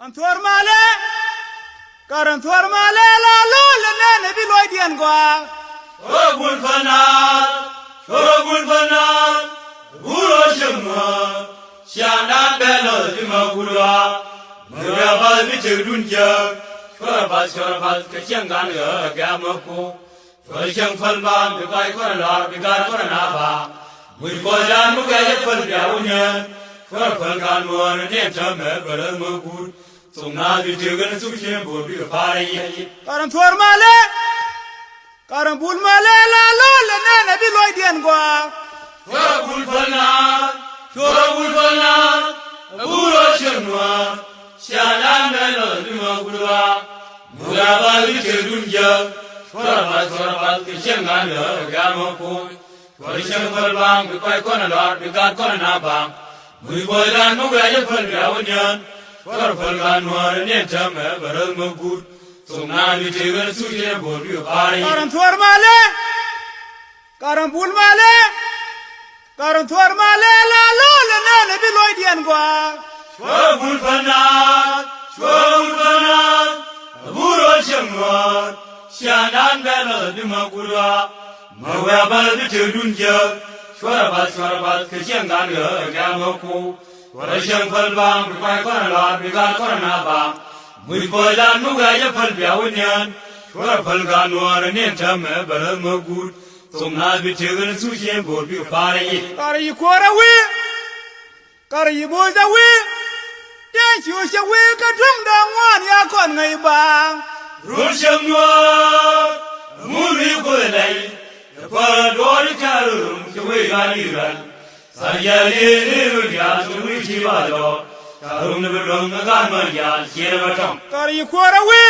Antuar male, karantuar male la lula ne bi loy dian gwa. Shorogul fanal, guro shemma, shana belo di magura, magaba di cherdunja, shorabas kechengan ya gamaku, shorishang falban di kai koralar di gar koranaba, muikojan mugaya falbiaunya, shorafalgan muan ne chame beramagur. Sungna di tegan sushen bobi pari. Karantuar male, karambul male la lula ne bi loy dian gwa. Shorogul fanal, guro shemma, shana belo di magura, magaba di cherdunja, shorabas kechengan ya gamaku, shorishang falban di kai koralar di gar koranaba, muikojan mugaya falbiaunya. Shorafalgan muan ne chame beramagur, sungna di tegan sushen bobi pari. Karantuar male, karambul male, karantuar male la lula ne bi loy dian gwa. Shorogul fanal, guro shemma, shana belo di magura, magaba di cherdunja, shorabas kechengan ya gamaku. Shorishang falban di kai koralar di gar koranaba, muikojan mugaya falbiaunya, shorafalgan muan ne chame beramagur, sungna di tegan sushen bobi pari. Kari kora we, kari boja we, den shusha we ka tung dang wan ya kon ngai bang. Rusham nuar, muri kolai, paradori karum chwe ganiran. Sayali ruja chwe chivado, karum nebelong nagamaya chirabatam. Kari kora we,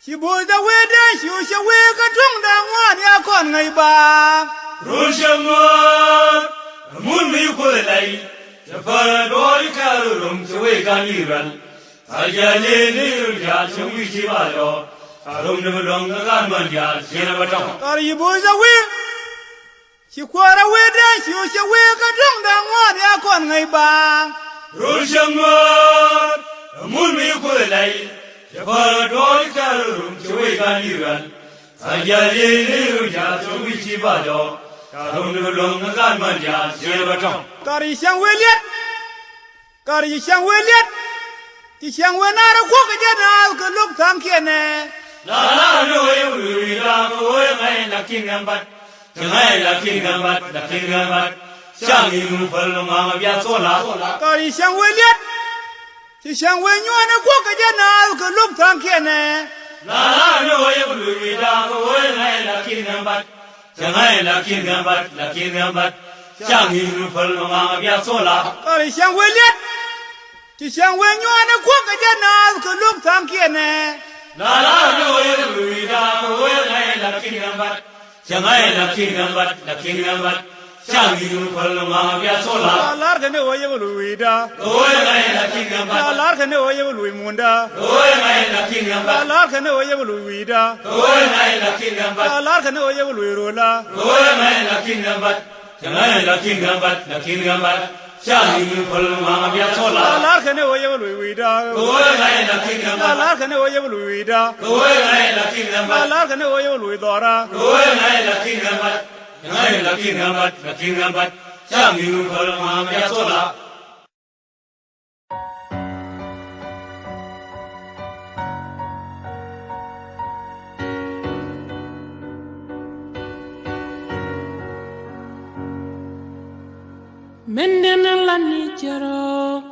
si boja we den shusha we ka tung dang wan ya kon ngai bang. Rusham nuar, muri kolai, paradori karum chwe ganiran. Sayali ruja chwe chivado, karum nebelong nagamaya chirabatam. Kari boja we, si kora we den shusha we ka tung dang wan ya kon ngai bang. Rusham nuar, muri kolai, paradori karum chwe ganiran. Sayali ruja chwe chivado, karum nebelong nagamaya chirabatam. Kari shang we liet, kari shang we liet, ti shang we na ra ko ka jana ka luk tham kene. La no yu la ko ngai la kingambat, ngai la kingambat, shang yu fal ma bia sola. Kari shang we liet, ti shang we nyo na ko ka jana ka luk tham kene. La no yu la ko ngai la kingambat, ngai la kingambat, shang yu fal ma bia sola. Kari shang we liet, ti shang we nyo na ko ka jana ka luk tham kene. La no yu la ko ngai la kingambat, ngai la kingambat, shang yu fal ma bia sola. Lar ka ne oye lu da. Ngai la kingambat. Lar ka ne oye lu munda. Ngai la kingambat. Lar ka ne oye lu da. Ngai la kingambat. Lar ka ne oye lu rola. Ngai la kingambat. Ngai la kingambat. Shang yu fal ma bia sola. Lar ka ne oye lu da. Ngai la kingambat. Lar ka ne oye lu da. Ngai la kingambat. Lar ka ne oye lu dora. Ngai la kingambat. Ngai la kingambat. Shang yu fal ma bia sola. Mendena lani jaro,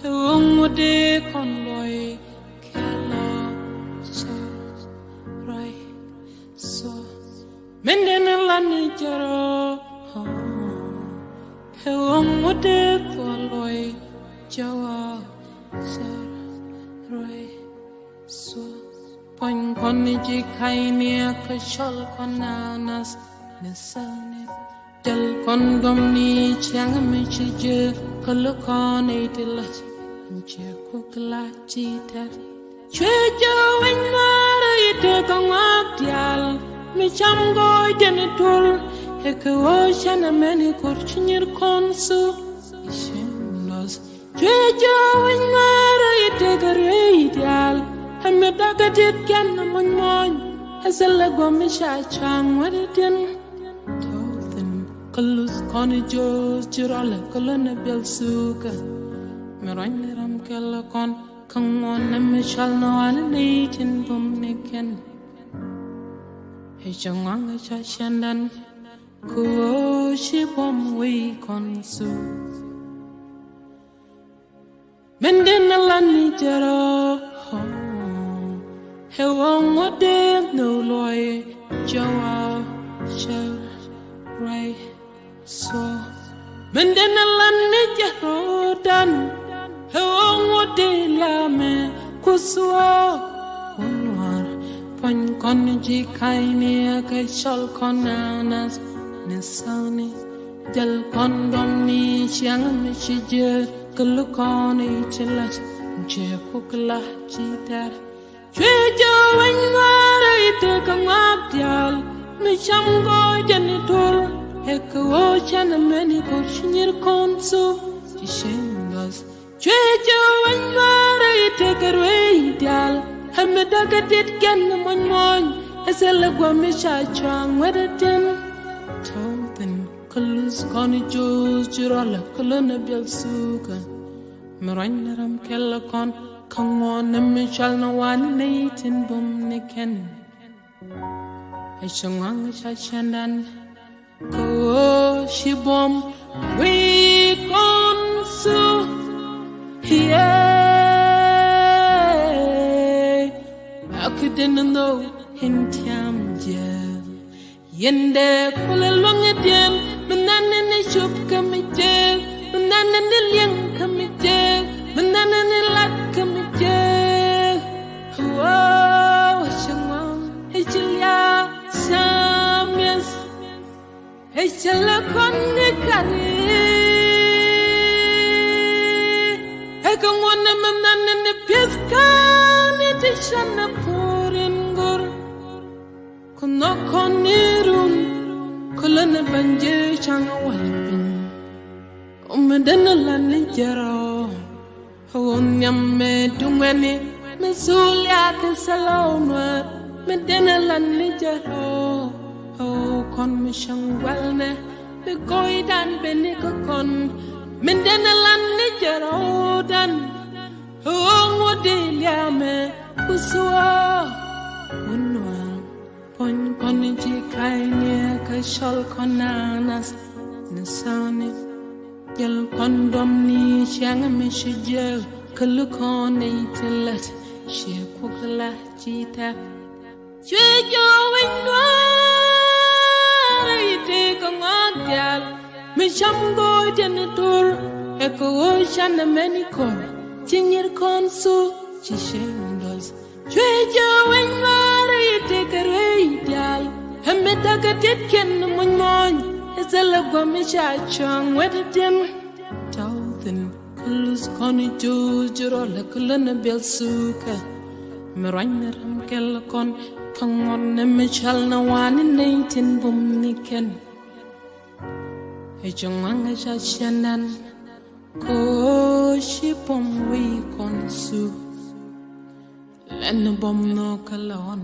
hewongude konloy kelo so rai so. Mendena lani jaro, hewongude konloy jawa so rai so. Pon koni jikaimia kashol konanas nesane. Del con gomni chang me chije kolokon itilat nche kuklati tat chwe jo wenwara ite kongak dial mi cham goy dene tul he ko shana meni kur chinir konsu ishenos Jojo when mara ite gare ideal. I'm a dagatit can among mine. As a lagomisha chang what it in. Tothin Kalus Connie Joes Jirala Colonna Bill Suka. Miraniram Kellacon. Come on, and me shall know an eating bumnikin. His young wanga shandan, go she bomb we consu. Mendin a lani jero, he won't what they no lawyer, Joa, shall, right, so. Mendin a lani jero done. What de la me kuswa unwar pon konji kaine ka shal konanas nesani jal kondom ni chiang me chije kulukoni chilat je kukla chita chwejo wanwar ite kangabdial me chamgo janitor ekwo chana meni ko chinir konsu chishengas Jojo when mara take a radial, I'm a dagatit can among one, as a laguamisha chang with a tin. Tothin Kalus Connie Joes Jirola Colonna Bill Suka. Marinaram Kellacon, come on, and me shall no one late in Bumniken. I shall shandan, go she bomb, we consu. Yeah, I couldn't know in Tiamja. Yende, pull along at them, banana in the shop come a jail, banana in the young come a jail, banana in the lad come a jail. Oh, Shamam, Hichilia, Samias, Hichila Conde I can want a man in the Piscan, it is Shana Puringur. Konokonirun, Colonna Banje Changa Walpin. Medena Lanijero, Honyame Dumeni, Misulia Casalona, Medena Lanijero, Oh, Conmission Wellne, the Goidan Benicocon. Mendena lani jarodan, modelia me kuswa. Unwa pon konji kaine kashal konanas nesani. Jel kondom ni shang me shijel kalukone itilat she kukla chita. Chwejo winwa ite kongadial. Me sham go janitor, eko ocean a many core, chinir consu, chishendos. Trejo when Mary take a radial, and me take a titkin among mine, it's a laguamisha chong with a dim. Tothin, Kulus Connie Joes, Jirola Colonna Bill Suka, Marinaram Kellacon, come on, and me shall no one in 18 bumniken. Ejonganga shandan ko shipom we konsu len bom no kalon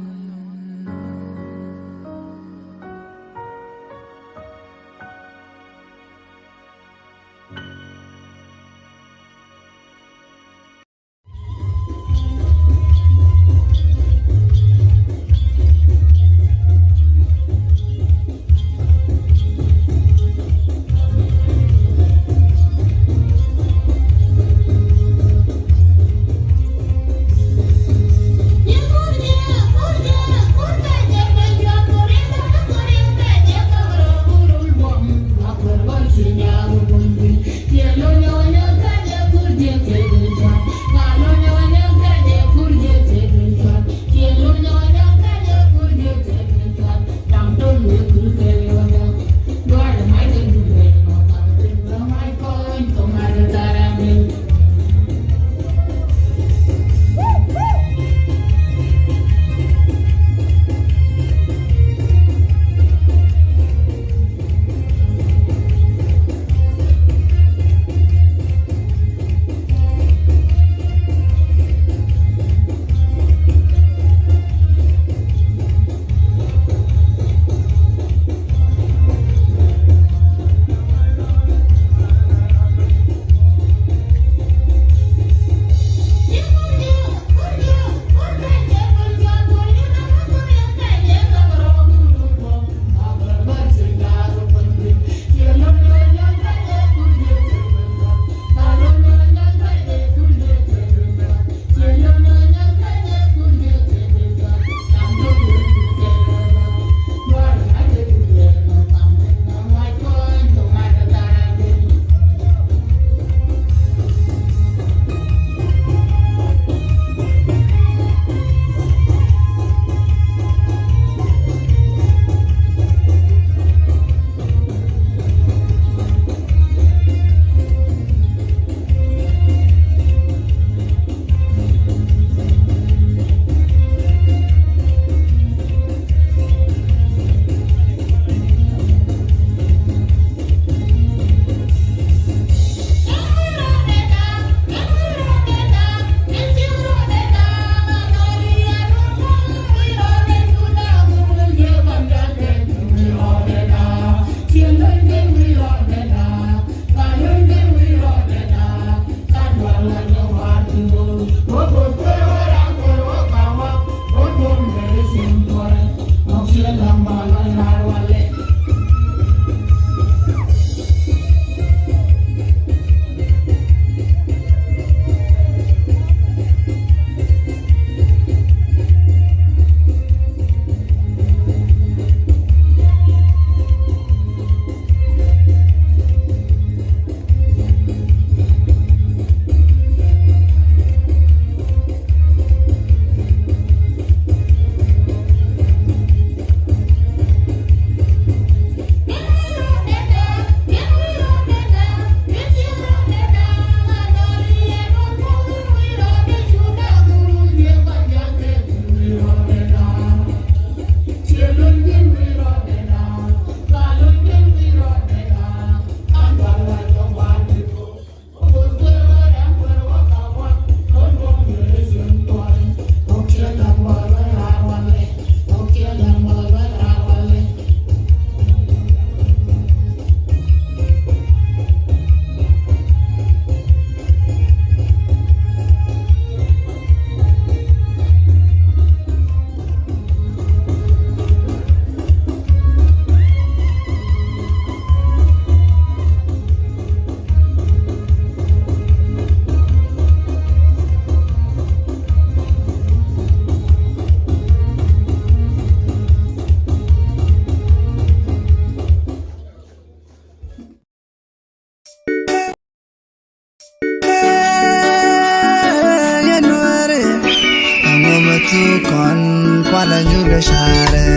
tu kon kwala nyule share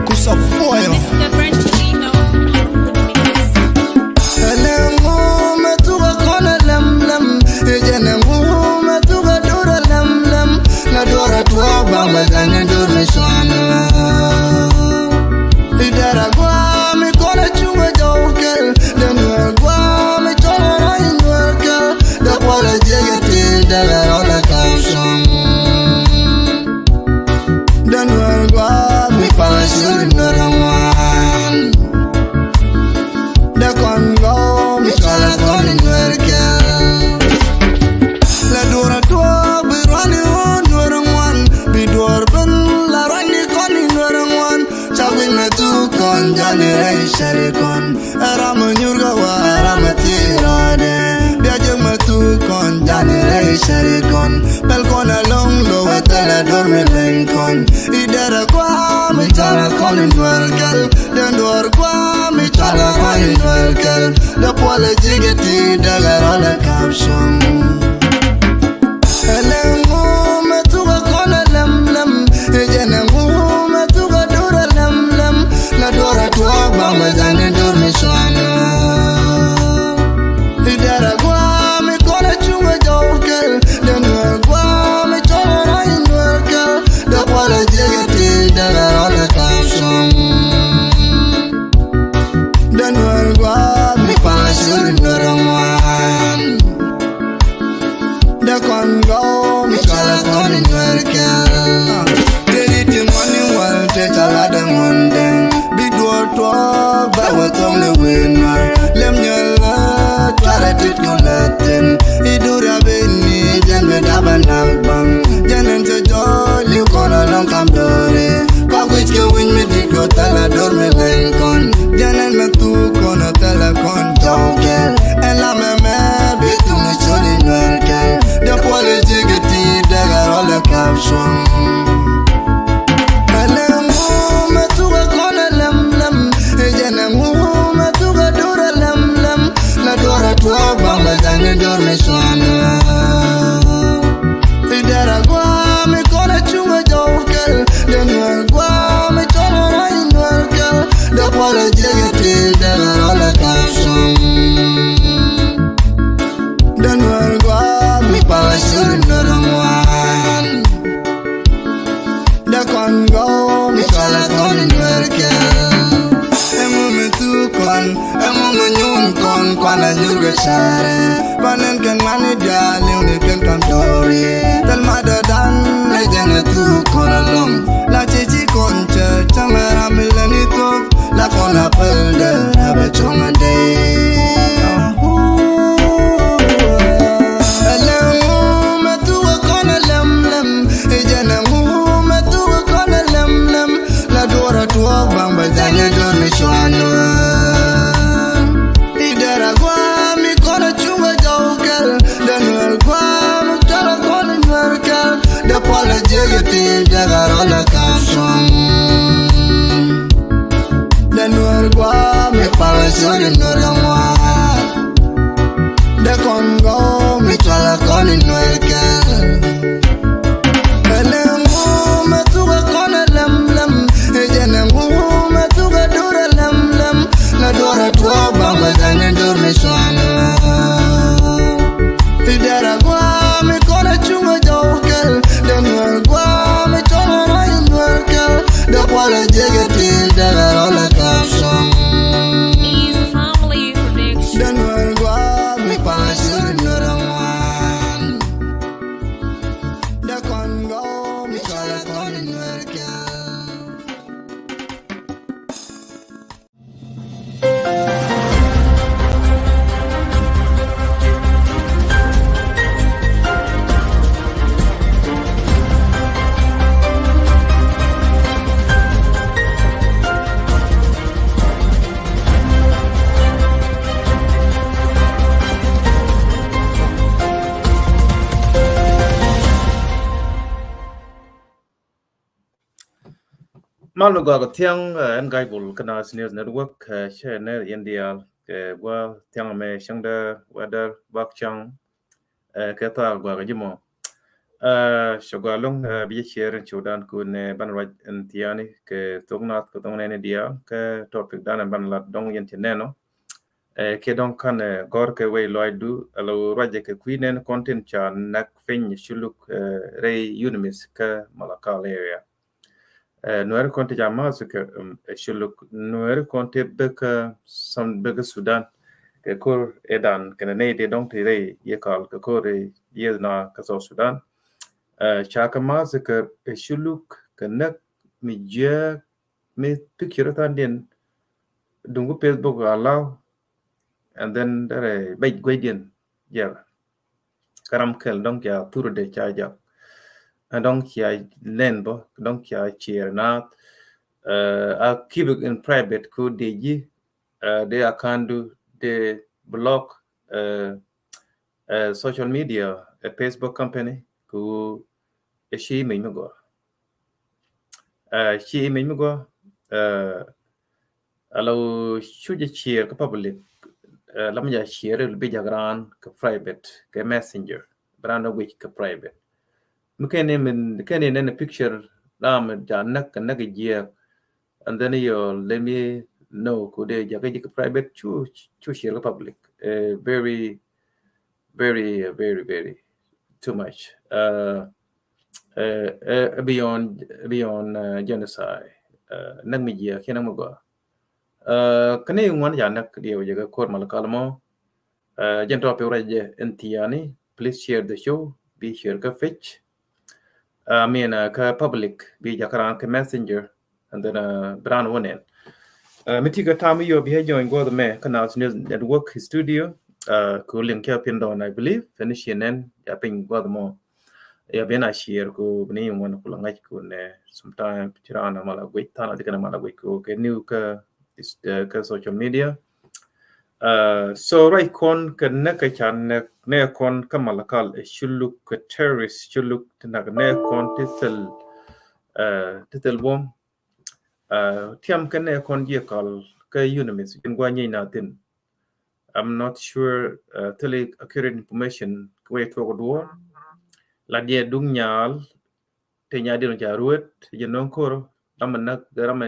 kusopoyo Mr. Branchino on the mix. Elengu metuga kona lem lem ejenengu metuga dura lem lem na dora tuwa bamba gane dura shana idara gwa mi kona chunga joker denwa gwa mi chona rain worker da kwala jegete daga rola kaushon denwa gwa mi pala shuri norawan da kongo mi chala koni worker la dora tuwa birwani on bidor ben la rani koni norawan Chabin me tu kon jani rei shari kon Arama nyurga wa arama tirade Biajeng me tu kon jani rei shari kon Pel kon along lo wetala dormi len kon Idara kwa mi chala koni dwargal Den dwar kwa mi chala koni dwargal Da pwale jigeti daga rola kapshon Elengu me tuga kona lem lem Ejenengu me tuga dura lem lem La dora tuwa bamba jane dormi shana Idara gwa mi kona chunga joker Denwa gwa mi chona rain worker Da pwala jegeti daga rola kapshon Denwa gwa mi pala shuri norawan Da kongo mi chala koni worker Dediti money wal te chala da mondeng Bidwar twag ba watong le winwar Lem nyala twala tit kulatin Idura bini jan bedaba nagbang Janen se joy liu kona long kam dore Kwa wich ke win me diko tala dor me lenkon Janen me tu kona tala kon jonkel Ela me bitu me choli nwerkel Da pwale jigeti daga rola kapshon Elengu me tuga kona lem lem Ejenengu me tuga dura lem lem La dora tuwa bamba jane dorme shwana Idara gwa mi kona chunga joker Denwa gwa mi chona rain worker Da pwale jigeti daga rola kapshon Denwa gwa mi pala shuri norawan Da kongo mi chala koni worker Emu me tu kon, emu me nyun kon Kwana nyurga share Panen ken mani dali uni ken kantori Tel madadan lejene tu kon along La chichi konche chamera mileni tok La kona pelde abe chonga dey Elengu me tuwa kona lem lem Ejenengu me tuwa kona lem lem La dora tuwa bamba jane dormi shwana Idara gwa mi kona chunga joker Denwel gwa mi chala kona nwerkel Da pwala jegeti daga rola kapshon Denwel gwa mi pala shuri norawan Da kongo mi chala koni nwerkel Elengu me tuga kona lem lem Ejenengu me tuga dura lem lem La dora tuwa bamba jane dormi shwana Idara gwa mi kona chunga joker Denwa gwa mi chona rain worker Da pwala jegeti daga rola kapshon Easy Family Production. Denwa gwa mi pala shuri norawan Da kongo mi chala koni worker Malu gwa tiang en gai bul kana news network channel India ke gwa tiang me shangda weather bakchang ke ta gwa jimo Shogalong bi share chudan kun ban raj tiani ke tognat ko tong ne dia ke topic dan ban lat dong yen tineno ke don kan gor ke we loidu alo raje ke queen content cha nak fin shuluk rei unimis ke malakal area nuer konti jama su ke shuluk nuer konti beka sam beka sudan ke kor edan ke ne de dong ti rei ye kal ke kor ye na ka so sudan chaka ma zikr shuluk kanak mi je mi picture tan den dungu Facebook allow and then dare bay gwedien ya karam kel donc ya tour de chaja donc ya lenbo donc ya cheer na I keep it in private could they they can do the block social media a Facebook company who she may go she may go alo shuje cheer ka public lam ya cheer el be jagran ka private ka messenger brando which ka private mukene min kene ne picture lam ja nak nak je and then you let me know ko de ja ka private chu share ka public very very too much beyond genocide nak mi je kena mo go kane ngwan ya nak dio jaga kor mal kalmo jento pe raje entiani please share the show be share ka fetch I mean ka public be jakaran ka messenger and then brand wonen mitiga time yo be join go the me kana news network studio ko link up in don I believe finish nen ya ping go the mo ya bena share ko bni won ko ngai ko ne sometime tirana mala gwe tana dikana mala gwe ko ke new ka is ka social media so right kon ka ne ka chan ne kon ka malakal shuluk ka terrorist shuluk na ne kon tisel bom tiam ka ne kon ye kal ka unimis in gwanye na tin I'm not sure tele accurate information way to go la dia dung nyal te nya dia ja ruet je non koro am nak rama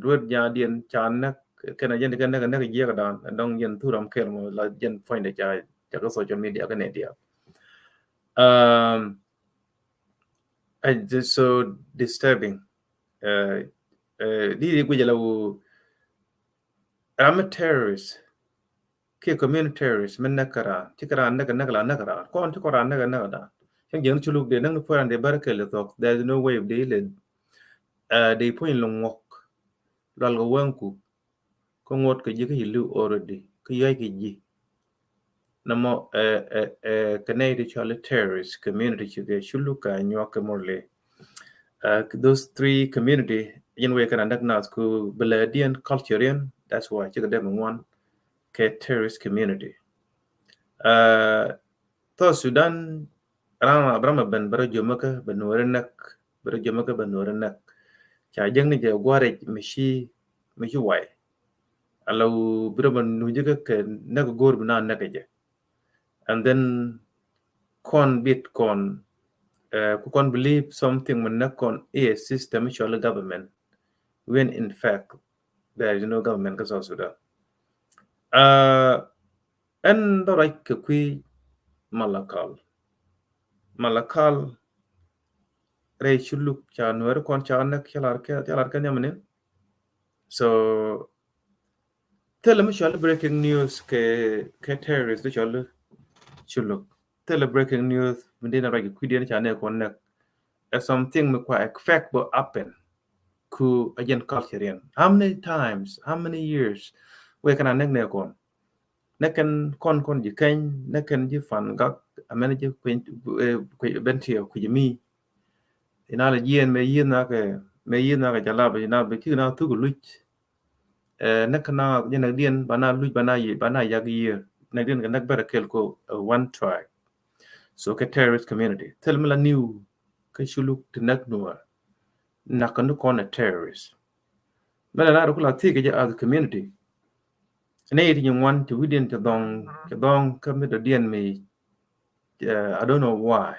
ruet nya dien chan nak kana yen kana kana ye ka dan dong yen turam kel mo la yen find the ja ja social media ka ne dia I just so disturbing di ku jala I'm a terrorist ke community terrorist men nakara tikara nakara kon tikara nakara da yang jeng chuluk de nang furan de barkel tok there's no way of dealing they point long walk lal go wanku ko ngot ke jike hilu already ke yai ke ji namo Canadian child terrorist community chuge chuluka nyoka morle those three community in way kana nak nas ku Beladian culturean that's why chuge dem one ke terrorist community to Sudan rama brama ban bara jomaka banwaranak bara jomaka banwaranak cha jeng ni je gware mishi wai alau brama nujiga ke nak gor bina nakaje and then con bit con con believe something when not con a system actual government when in fact there is no government ka South Sudan and the right kui malakal rei chuluk cha nuer kon cha nak chalar ka nyamne so tell me shall breaking news ke terrorist shall chuluk tell breaking news mendina right kui dia cha ne kon nak something me kwa effect will happen ku again culture how many times how many years we can anek ne kon nekan kon ji ken nekan ji fan gak amene ji ku bentio ku mi ina la yen me yin na ka jala be na be ti na tu ku luch nekana je na dien bana luch bana ya gi na dien ga nak barakel ko one tribe so ke terrorist community tell me la new ke shuluk tinak nuwa nakanu kon a terrorist mala na kula ti ke as a community ne yiti one to within to dong come the dien me I don't know why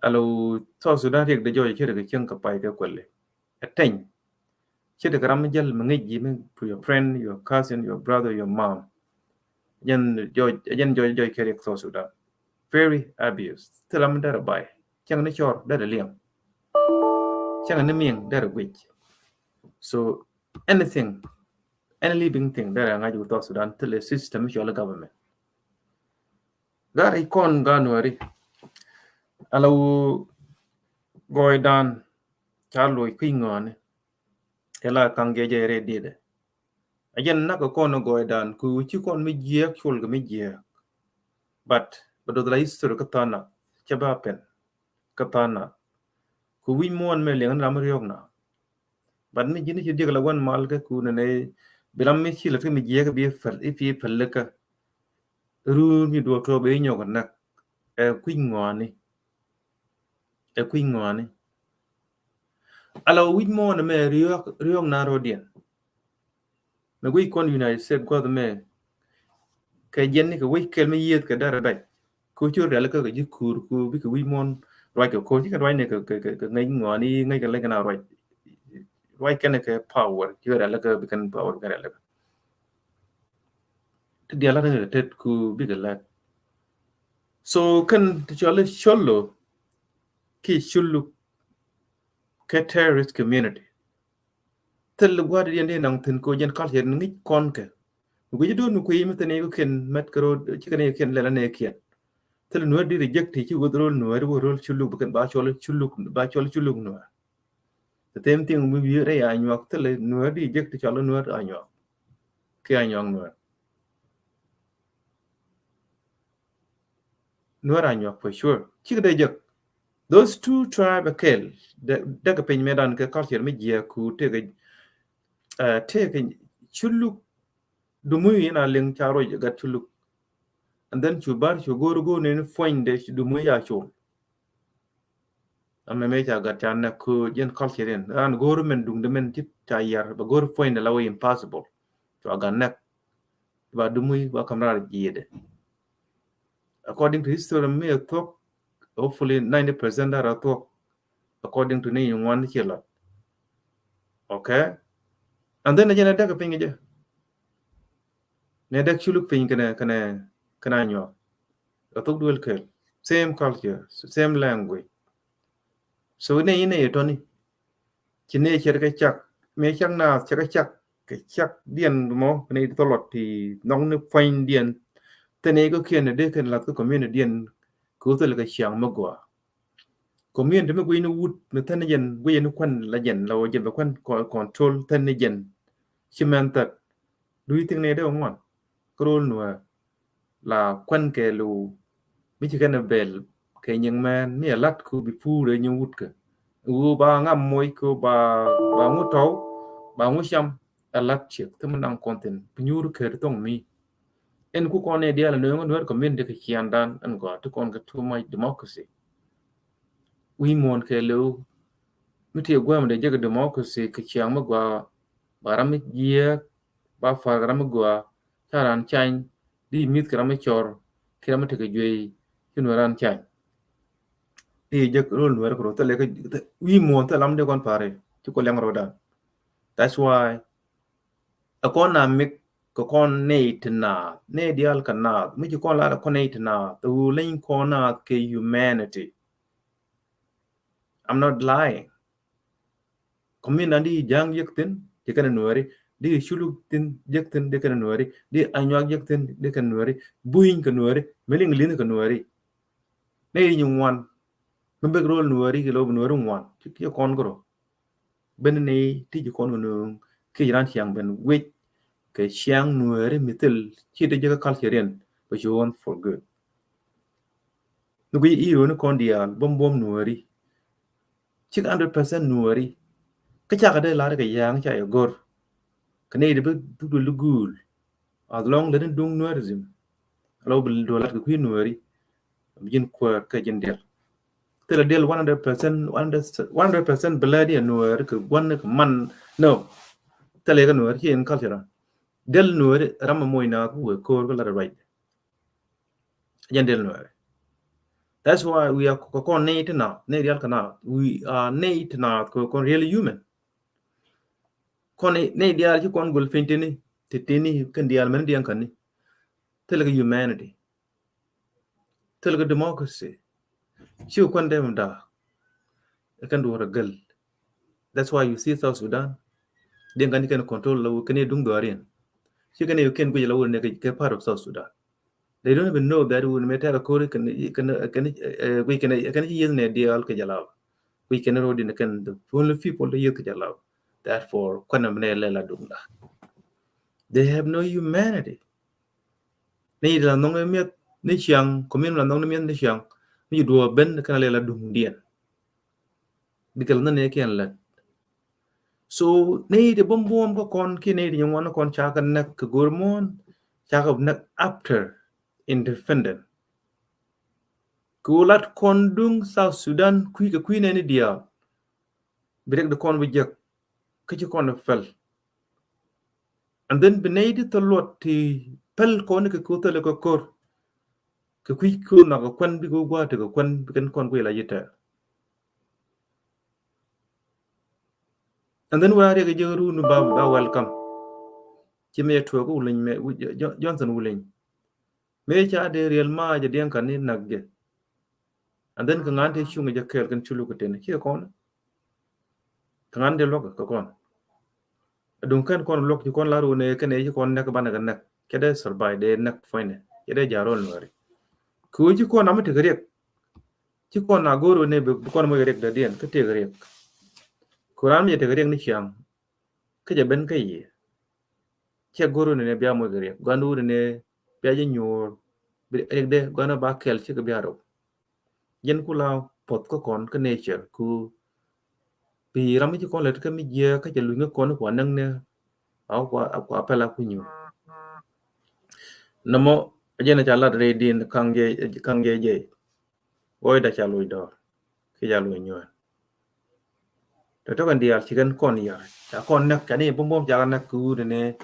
alo so Sudan riek de joy chere ke chen ka pai ke kwelle ateng chere ka ram jal mangi ji men to your friend, your cousin, your brother, your mom yen joy kere so Sudan very abuse telam dar bai chang ne chor dar liam chang ne ming dar wich so anything any living thing dar nga ju to Sudan tele system yo la government gar ikon ganwari alo goy dan charlo kingone ela kange je re dide ajen na ko kono goy dan ku chi kon mi je chul ga mi je but do la history ka tana chaba pen ka tana ku wi mon me le ngam riok na but mi jini chi digla wan mal ka ku ne bilam mi chi la mi je ga bi fal ifi fal ka ru mi do to be nyoga na e kwingoni ala wi mon me riok na rodien me wi kon United States ko me ka jenni ka wi kel me yet ka dara dai ku chu rel ka ji kur ku bi ka wi mon roi ka ko ji ka roi ne ka ngai ngoni ngai ka le ka na roi ka ne ka power ji rel ka bi kan power ka rel ka ti dia la ne te ku bi ka la so kan ti chole cholo ki chulu ka terrorist community tel gwa di ne nang tin ko jen kal jen ngi kon ka ku ji do nu ku yi mete ne ku ken met ka ro ji ka ne ken le la ne kien tel no di reject ti go rol no ro rol chulu bu kan ba chole chulu no the same thing we be re anyo tel no di reject ti cholo no anyo ki anyo no anyo for sure chi de je those two tribe akel de ka pen medan ka culture me je ku te ka chulu du mu ina len charo ga chulu and then chubar chu go ne find de du mu ya chu amma me cha ga tan na ku jen culture en an go men dung de men tip ta yar ba go find la way impossible to ga na ba du mu ba kamra ji de according to history me talk hopefully 90% are talk according to ne one chila okay and then again da ka pen je ne da chulu pen kana nyo atok duel kel same culture same language so ne ine toni chine cher ka chak me chang na cher ka chak dien mo ne to lot ti nong ne fain dien te ne ko kien de ken lat ko community dien ko to le ka chiang ma gwa community me gwi no wut ne tan yen gwi no kwan la yen la yen ba kwan control tan ne yen chimenta do you think ne de ngwan krol no la kwan ke lu mi chi kana bel ke nyang man mi lat ku bi fu re nyu wut ka u ba ngam moy ko ba ngu taw ba ngu sham alat chek te man content nyur ke tong mi en ku ko ne dia la no ngon ko min de ke kiandan an go to kon ga too much democracy we mon ke lu mi te gwam de je democracy ke chiang ma gwa baram ye ba fa gram gwa taran chan di mit kram chor kram te ke jwe kin ran chan e je rol wer ko to le ke we mon ta lam de kon pare ti ko leng roda that's why akona mik ko kon ne na ne dial kana mi ko la ko ne na to len ko na ke humanity I'm not lying komin andi jang yekten je kana nuari di shulu tin yekten de kana nuari di anyak yekten de kana nuari buin kana nuari meling lin kana nuari ne yin wan membe rol nuari ke lo nuari wan ti kon gro ben ne ti kon no ke ran chiang ben we ke chiang nuari mitel chi de je culture but you want for good nugi iro no kon dial bom nuari chi 100% nuari ka cha ka de la ke yang cha yo gor kane de du lugul adlong le dung nuarizim alo bil dolar ko nuari bin ko ka jin del tela del 100% 100% bloody nuari ko gon ko man no tele ga nuari en culture del nuari ram moy na ko ko la right jandel nuari That's why we are kon ne itna ne real kana. We are ne itna kon really human. Kon ne dia ji kon gol fintini titini kan dia men dia kan ni. Telaga humanity. Telaga democracy. Chiu kon dem da. Kan do gal. That's why you see South Sudan. Dia kan control law kan dung doarian. Chiu kan you can go law ne ke part of South Sudan. They don't even know that when we tell a Kori can we can use an ideal Kajalao. We can road in the only people the Yukajalao. Therefore, Kwanamela Dunda. They have no humanity. Need a non emit Nishang, communal non emit Nishang. You do a bend the Kanala Dundian. Because none they can let. So, need a bomb bomb go con Canadian one con Chaka neck Gurmon, Chaka of neck after independent. Kulat kondung South Sudan quick a queen any dia. Break the con with Jack, catch a con of fell. And then benade the lot the pel conica kuta like a cor. The quick coon of a quan big water go quan begin conquer yeta. And then we are a room about welcome. Jimmy to a willing with Johnson willing. Major de real ma the young can in nugget. And then can auntie shung a jacket can you look at in here corner? Can auntie look a con. Duncan kon look you con la rune can a con neck banaga neck. Kede survive de neck fine. Kede jaron worry. Could you con amateur correct? You con agoro neighbor con my direct the den, could take a rek. Kuram yet a rek nisham. Kaja ben kay. Check guru in a biamogarek. Gandu in a piajan your egg de gonna back kel check a biaro. Yen kula pot con ka nature ku pi ramiji con let kami ye kaja lunga con wanang ne. Aqua pela kunyu. Namo ajena chala ready in kange jay. Boy da chalo door. Kijalo nyuan. Totokan dia chicken con ya. Cha con nak kani bom jalan nak ku ne.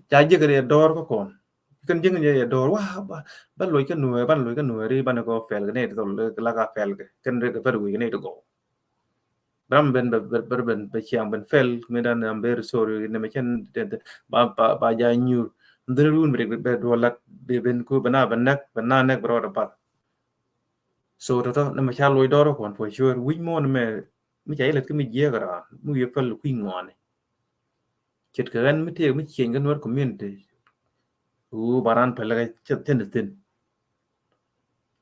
Cha je kare door ko con. Kan jeng je door wah ban loy kan nuwe ri ban ko fel ne to la ka fel kan re ka wi ne to go. Bram ben be chiang ben fel medan amber sorry ne me chen ba ja nyu. Ndre run be do lat be ben ku bana nak bro da pat. So to na ma cha loy door ko for sure wi mo me mi chai let mi je gara mu ye fel ku ngone. Chet kan mi te mi chen kan war community. Baran pelaga tin.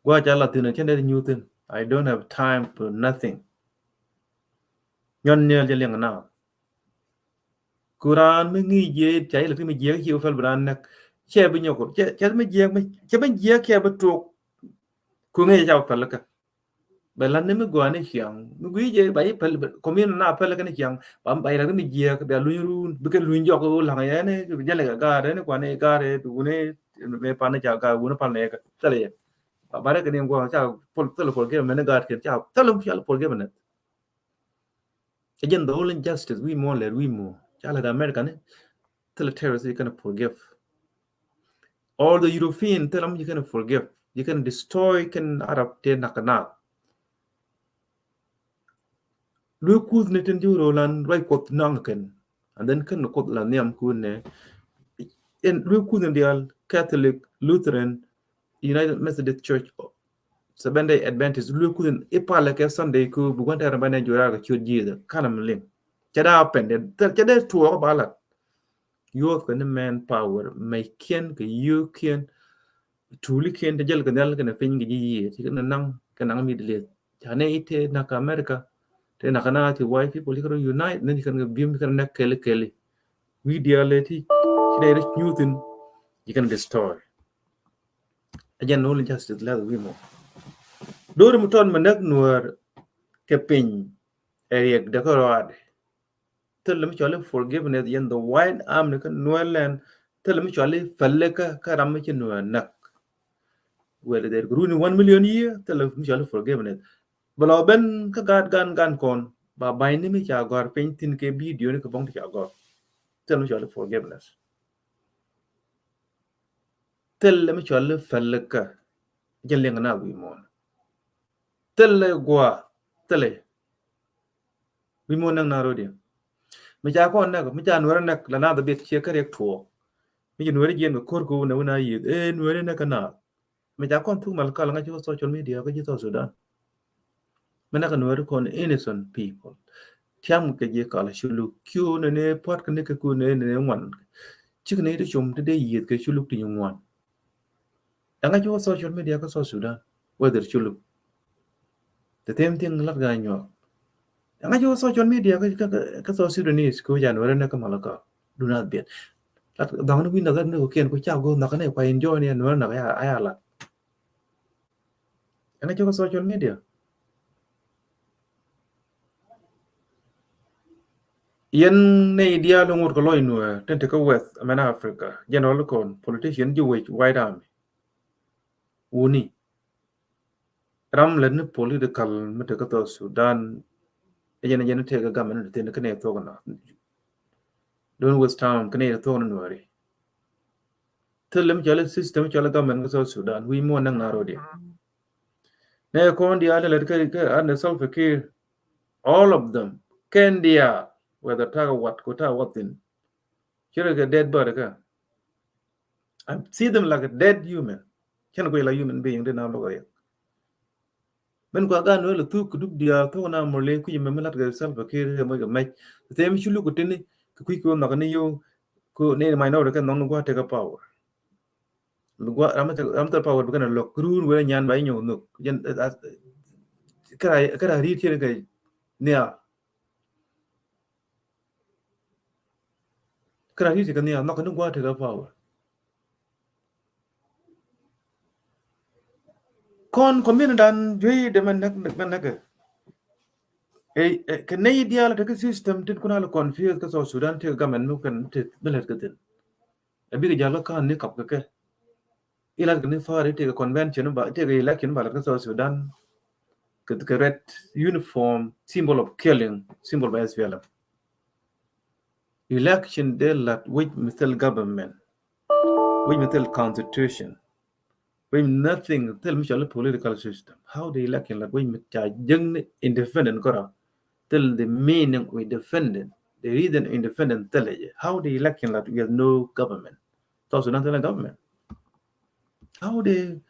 Gua jala tin chen de new tin. I don't have time for nothing. Nyon nyel jeng na. Quran mi ngi je chai le mi je hiu fel bran nak. Che bi nyoko che mi je ke betuk. Ku ngi ja fel ka. Belan ne mi gua ne hyang. Mi gui je bai pel komin na pel ka ne hyang. Bam bai la mi je ka be lu bi ke lu njok ko la ya ne jale ga ne kwa ne ga re du ne me pa ne ja ga u ne pa ne ka. Tale bare que ninguno ya por porque me negar que ya tell ya por que me again the whole injustice we more ya la American tell the terrorists you can forgive all the European tell them you can forgive you can destroy can Arab te nakana lu ku ne ten juro lan right ko nanken and then kan ko la niam ku ne in lu ku ne dial Catholic Lutheran United Methodist Church Seventh-day Adventist lu ku ipala ke Sunday ku bukan era bana jura ga chuji kana mling cada pende cada tuo bala you can manpower may can ke you can truly can de jel kan kan fin gi yi ti kan nang kan nang mi de jane ite na ka America te na kana ti why people can unite then kan bim kan na kele we diality kide youth you can destroy again no justice la we mo do mu ton manak nuar kepin eriek de korad tell me chole forgiveness yen the wide arm ne kan nuerland tell me chole falleka karam ke nuar nak whether there grew 1 million year tell me chole forgiveness balo ben ka gan kon ba bay ni mi cha gor painting ke video ne ko bong cha gor tell me chole forgiveness tell me chole falleka jelle ngana wi mon tele gwa tele wi mo nang na ro dia mi ja ko na mi ja nuer na la na da bet che kare to mi ji nuer jen ko kor ko na yi nuer na kana mi ja kon tu mal kala nga ci social media ko ci to Sudan mi na ka nuer kon innocent people tiam ke je kala shulu kyu ne pot ka ne ka ku ne wan ci ne de chum de yi ke shulu ti wan nga ci social media ko so Sudan whether shulu the same thing la ga nyo nga ci social media ka so Sudanese ko ja nuer na ka malaka do not bet dang no winda ne ko ken ko cha go na ka ne kwa enjoy ne nuer na ya ayala nga ci social media yen ne idea lo ngur ko loy nu tente ko west amena Africa general kon politician ju white army uni ram len political mete ko to Sudan yen te ga gamen te ne kane to na don west town kane to na wari telem jale system jale gamen ko Sudan wi mo nang na rodi ne ko ndi ala le ka an self care all of them can dia whether ta what ko ta what in kira ga dead body ka I see them like a dead human. Can go like human being de na lo ya. Men ko ga no le tu ku duk dia to na mo le ku yeme lat ga sal ba ke mo ga mai. Te mi chulu ku tini ku ko na ni yo ko ne mai no ka no go take a power. Go am ta power ba na lo krun we nyan ba nyo no. Yen kara ri ti ga ne a. Kara ri ti ga ne a no ka no go take a power. Kon komin dan jui de man nak kene ideal ta system tin kuna lo confuse ka so Sudan te gamen mu kan te belet ka tin abi ga jalo kan ni kap ka ila ga ni fare te convention ba te ga election ba ka so Sudan ka red uniform symbol of killing symbol by SPLM election de lat with mistal government with mistal constitution with nothing tell me political system how the election lat with jeng independent kora till the meaning we defended, the reason independent tell you how the election that we have no government. So Sudan tell government. How the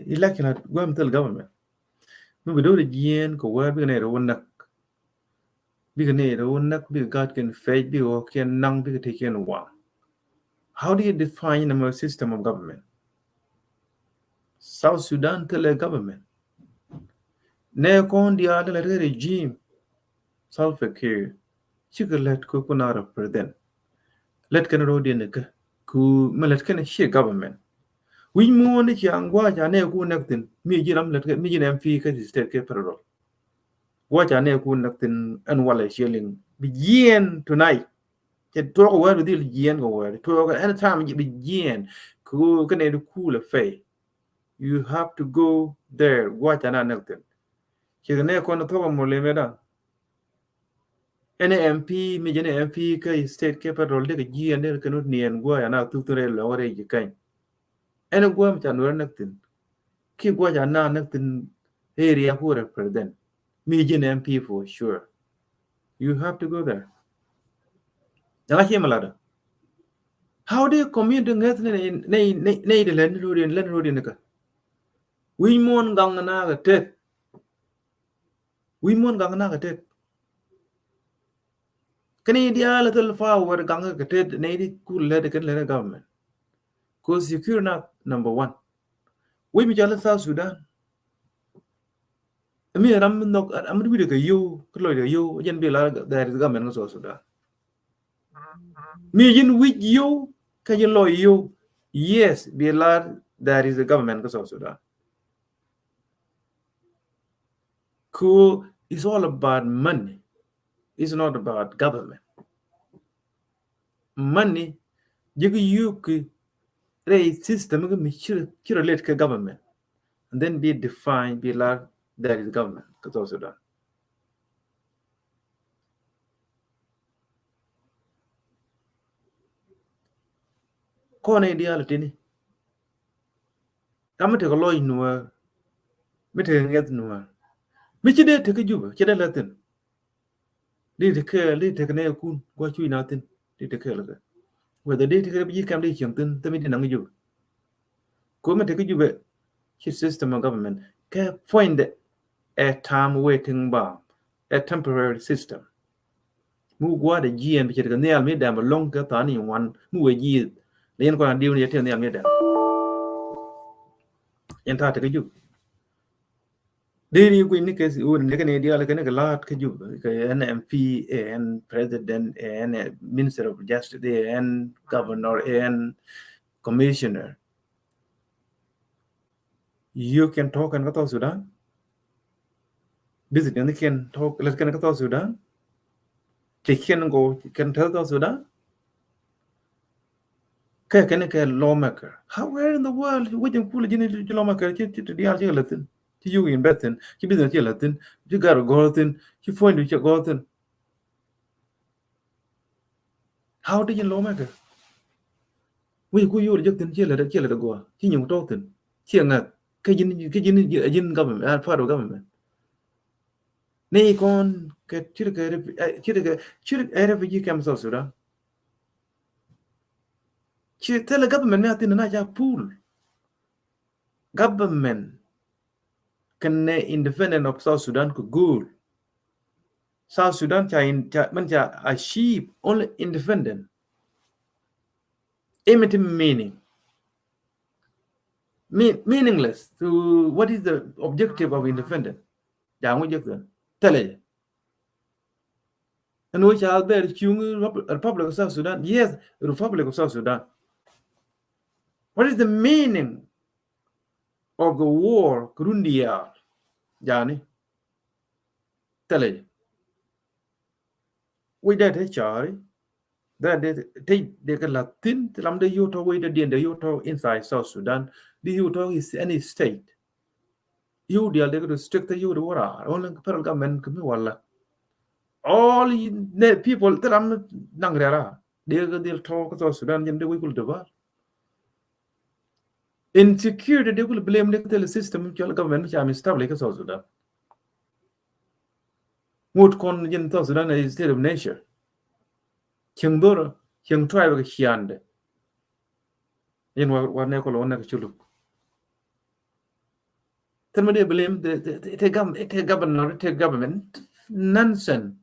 election that we have tell government. We do the gene ko where we need one nak. We need one nak we God can fetch we can nang we take in one. How do you define a system of government? South Sudan tell a government. Ne kon the other regime self-care. Chicken let coconut represent. Let can road in the ku malet kan she government we mo ne yang wa ja ne ku naktin mi jiram let mi jinem fi ka state ke parol wa ja ne ku naktin an wala shilling begin tonight ke to ko wa dil yen go wa to ko anytime you begin ku kan e ku le fe you have to go there wa ja na naktin ke ne ko na to ko mo le meda NMP mi jene MP ka state ke parol de ge yen de kan nien go ya na tu tu re lo re ji kan ene gwam chan wer naktin ki gwa ja na naktin area who represent me jin MP for sure you have to go there da ke malada how do you community ngat ne de len rodin ka we mon gang na ga tet we mon gang na ga tet kani dia la tel fa wer gang ga tet ne di kul le de kan le government cause secure na number 1 we mi jala South Sudan mi ram nok am du de yo ko lo de yo jen bi la da government ko so Sudan me yin with you can you know you yes be lad there is a government of South Sudan cool it's all about money it's not about government money you could raise system me relate to government and then be defined be lad there is government of South Sudan ko na ideality ni tamate ko loy nuwa ไม่ถึงเงี้ยนัวไม่ใช่เด็กที่อยู่ใช่ได้ละตินเด็กที่เนี่ยคุณก็ช่วยนาตินเด็กที่ละกันว่าแต่เด็กที่ไปยี่แคมป์ได้เขียนตินแต่ไม่ได้นั่งอยู่กูไม่ที่อยู่แบบที่ system of government แค่ find a time waiting bomb a temporary system มูกว่าได้ยีนไปเจอกันเนี่ยไม่ได้มาลงก็ตอนนี้วันมูกยีนแล้วยังก่อนเดียวเนี่ยเที่ยวเนี่ยไม่ได้ยังท่าที่อยู่Diri kuin ni kes un ne kan dia la kan lat ke ju ke an MP and president and minister of justice and governor and commissioner you can talk and to Sudan visit and can talk let kan to Sudan they can go can tell to Sudan ke lawmaker how where in the world we can pull in lawmaker ti dia je latin ti you in betten ti business je latin ti gar go latin ti find you go latin how do you lawmaker we ku yu je tin che la go ti nyung to tin che nga ke yin government part of government nei kon ke chir refugee camps of Sudan chi tell government na tin na ja pool government can independent of South Sudan ku good South Sudan man achieve only independent meaningless to what is the objective of independent ja mo je tele and which are there Republic of South Sudan yes Republic of South Sudan what is the meaning of the war Kurundia jani tele we that chari that they can Latin lam de yuto we the yuto inside South Sudan the yuto is any state you deal they go strict the you war only federal government kumi wala all the people that I'm nangrera they'll talk to Sudan and they will do insecurity they will blame the system government which I'm established South Sudan would con in South Sudan is state of nature Kingboro King tribe hiande in what ne ko lona chulu then they blame the government nonsense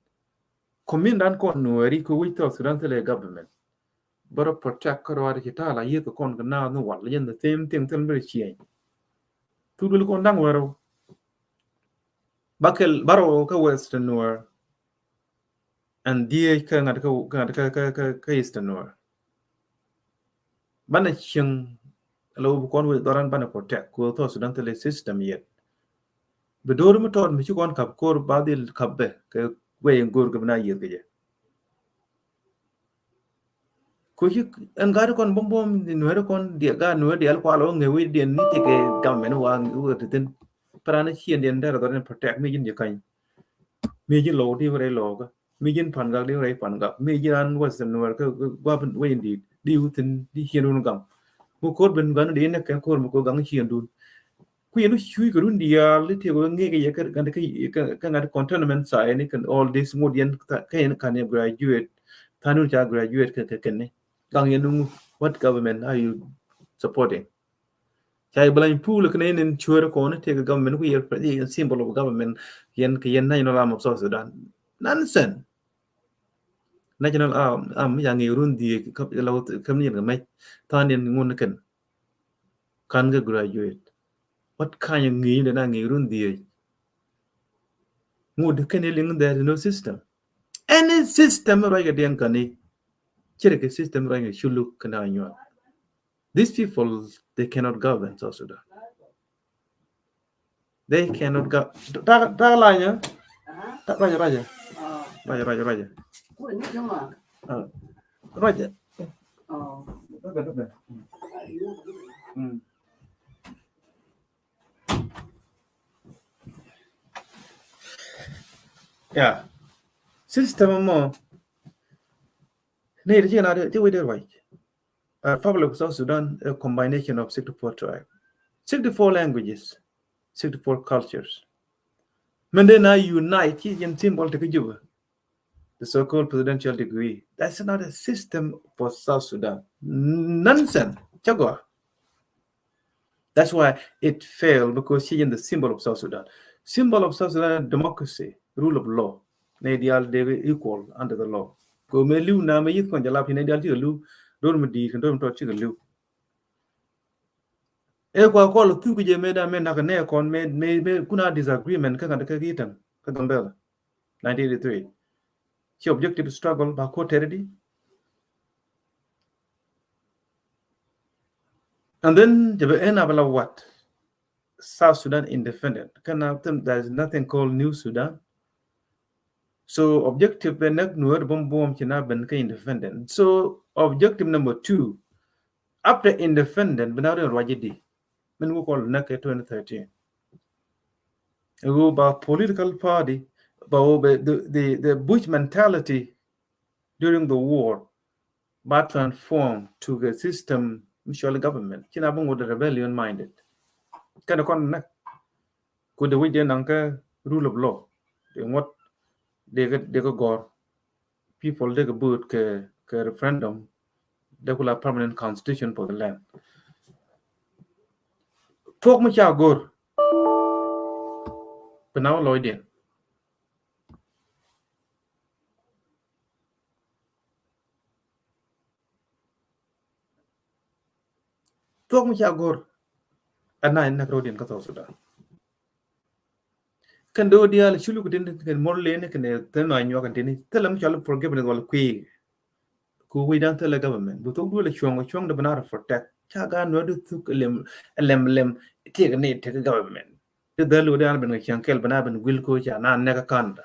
commandant kon nueri ko we South Sudan the government but protect ko wa kita la yi ko kon na no wa yen the same thing ten very change tu dul kon dang waro bakel baro ka western nor and die ka ngat ka eastern nor bana ching lo kon we doran bana protect ko to Sudan the system yet bedor mo ton mi kon kap kor badil kabbe ke we ngor gabna yet ge ko an gar kon bom ni no kon dia ga no dia kwa lo nge we dia ni te ke government wa ngu tin prana chien dia der doran protect mi jin je kan mi jin lo ti re lo ga mi jin pan ga re pan ga mi jin western nor ka wa we ndi di utin di chien no gam mo ko ben gan di ne kan ko mo ko gang chien dun ku yenu chui ko dia le te ko nge ke ka kan ga containment sai ni kan all this modian kan graduate tanu cha graduate ka ne gang yenu what government are you supporting chai blind pool kan in chure ko ne te government ku yer symbol of government yen na no lam of South Sudan nonsense national ya ngi run di ka lo kam ni ga mai tan yen ngun kan ga graduate what kind of ngi na ngi run di ngud kan ling there is no system any system right ga den kan ni chere ke system right ga shulu kana anyo these people they cannot govern South Sudan they cannot go ta la nya ta raja raja yeah system mo ne de na de we de right Republic of South Sudan a combination of 64 tribes 64 languages 64 cultures. Mandena unite in symbol to Juba, the so-called presidential degree. That's not a system for South Sudan. Nonsense. Chagwa. That's why it failed, because she is the symbol of South Sudan. Symbol of South Sudan, democracy, rule of law. They are equal under the law. Go me liu na me yit kon jala pin ideal liu. Don't me di don't touch liu. E kwa ko tu ku je me da me na ne kon me kuna disagreement ka kan ka gitan ka gambela 1983. She objective struggle ba ko teredi. And then the end of what? South Sudan independent. There's nothing called New Sudan. So objective independent. So objective number 2, after independent, Benari Rajidi, when we call NACA 2013. About political party, about the Bush mentality during the war, but transformed to the system, mutual government. Chinabung with the rebellion minded. Kind of could the Wijan rule of law. What they go gore. People they go boot referendum. They will have permanent constitution for the land. Talk much out good. But now Lloyd. Talk much out good. And I never wrote in South Sudan. Can do the other Shulu can more lane can tell my new continue. Tell them shall forgive it all quick. Go we down tell the government. But don't do a chung the banana for tech. Chaga no do took a lem take a need take a government. The Lord Alban with Yankel Banaban will coach and never can't.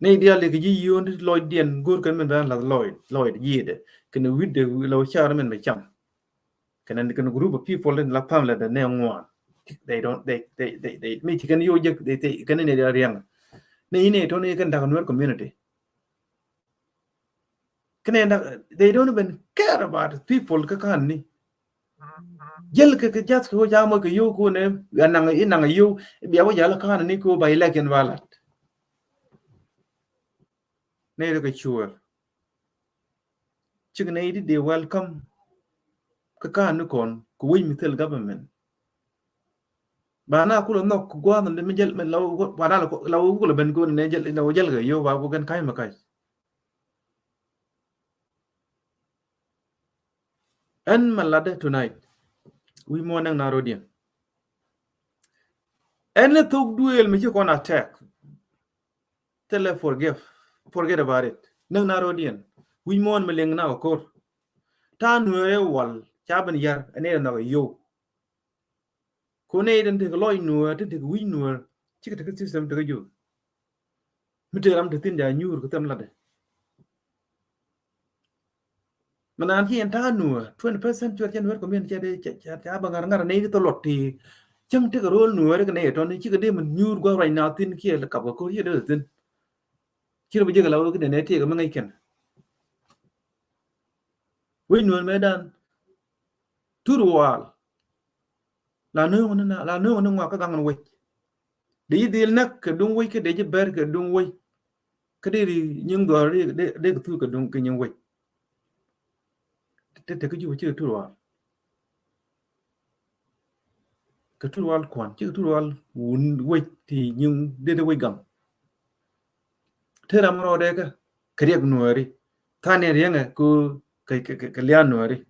Nay, dear, like you and Lloyd Dean, good can be Lloyd, yede. Can you read the low charm by chum? Can a group of people in La Pamela the name one? They meet can you they can in their young. Nay, only can down your community. They don't even care about people. Kakani. Yell just go Yamaka Yoko name, and you, Biawa Yalakan Nico by Lake and Valat. Nay, sure. Chicken aided they welcome Kakanukon, Kuwim government. Bana could not go on the middle low, what I would have been good in Angel in the Ojelga, you are Wogan Kaimakai. And Malada tonight, we morning Narodian. And the talk duel, Michu on attack. Tell her forget about it. No Narodian. We mourn Meling now, court. Tan wall, Chaban yar, and another yo. Conade and take a loy newer to take we newer, chicken system to you. Muteram to thin their new them ladder. Mananki and Tanu, 20% to attend work community at Abangar native lotti. Chang take a roll newer and eight on the chicken demon new go right now, thin kill a couple of couriers. Then kill a jiggle out and take a American. We know Medan. To the wall. La no one walk down away. The deal neck don't wake a day berg don't wait. Kadiri young dory they took a dunking way. Take you with you to all. Katual quan, Chitual wouldn't wait till you did away gum. Teramro dega, Kariak Nuari, Tanya Younger, go Kalianuari.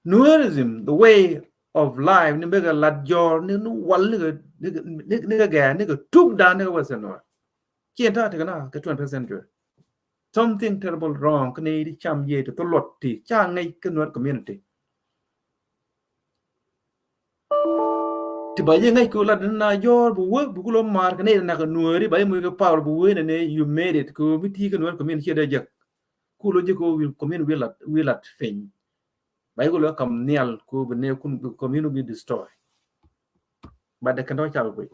Nuerism, the way of life, Nibega Ladjor, one nigga took down the Western North. Can't take an hour, 20%. Something terrible wrong, Canadian cham ye to Lotti, Chang Convert community. To buy a Kula your work, Bukulo Mark, and Nakanuri, by Muga Power Buin, and you made it. Go with Convert community. Kulojico will come in will at Fame. By will come near community be destroyed. But they cannot help it.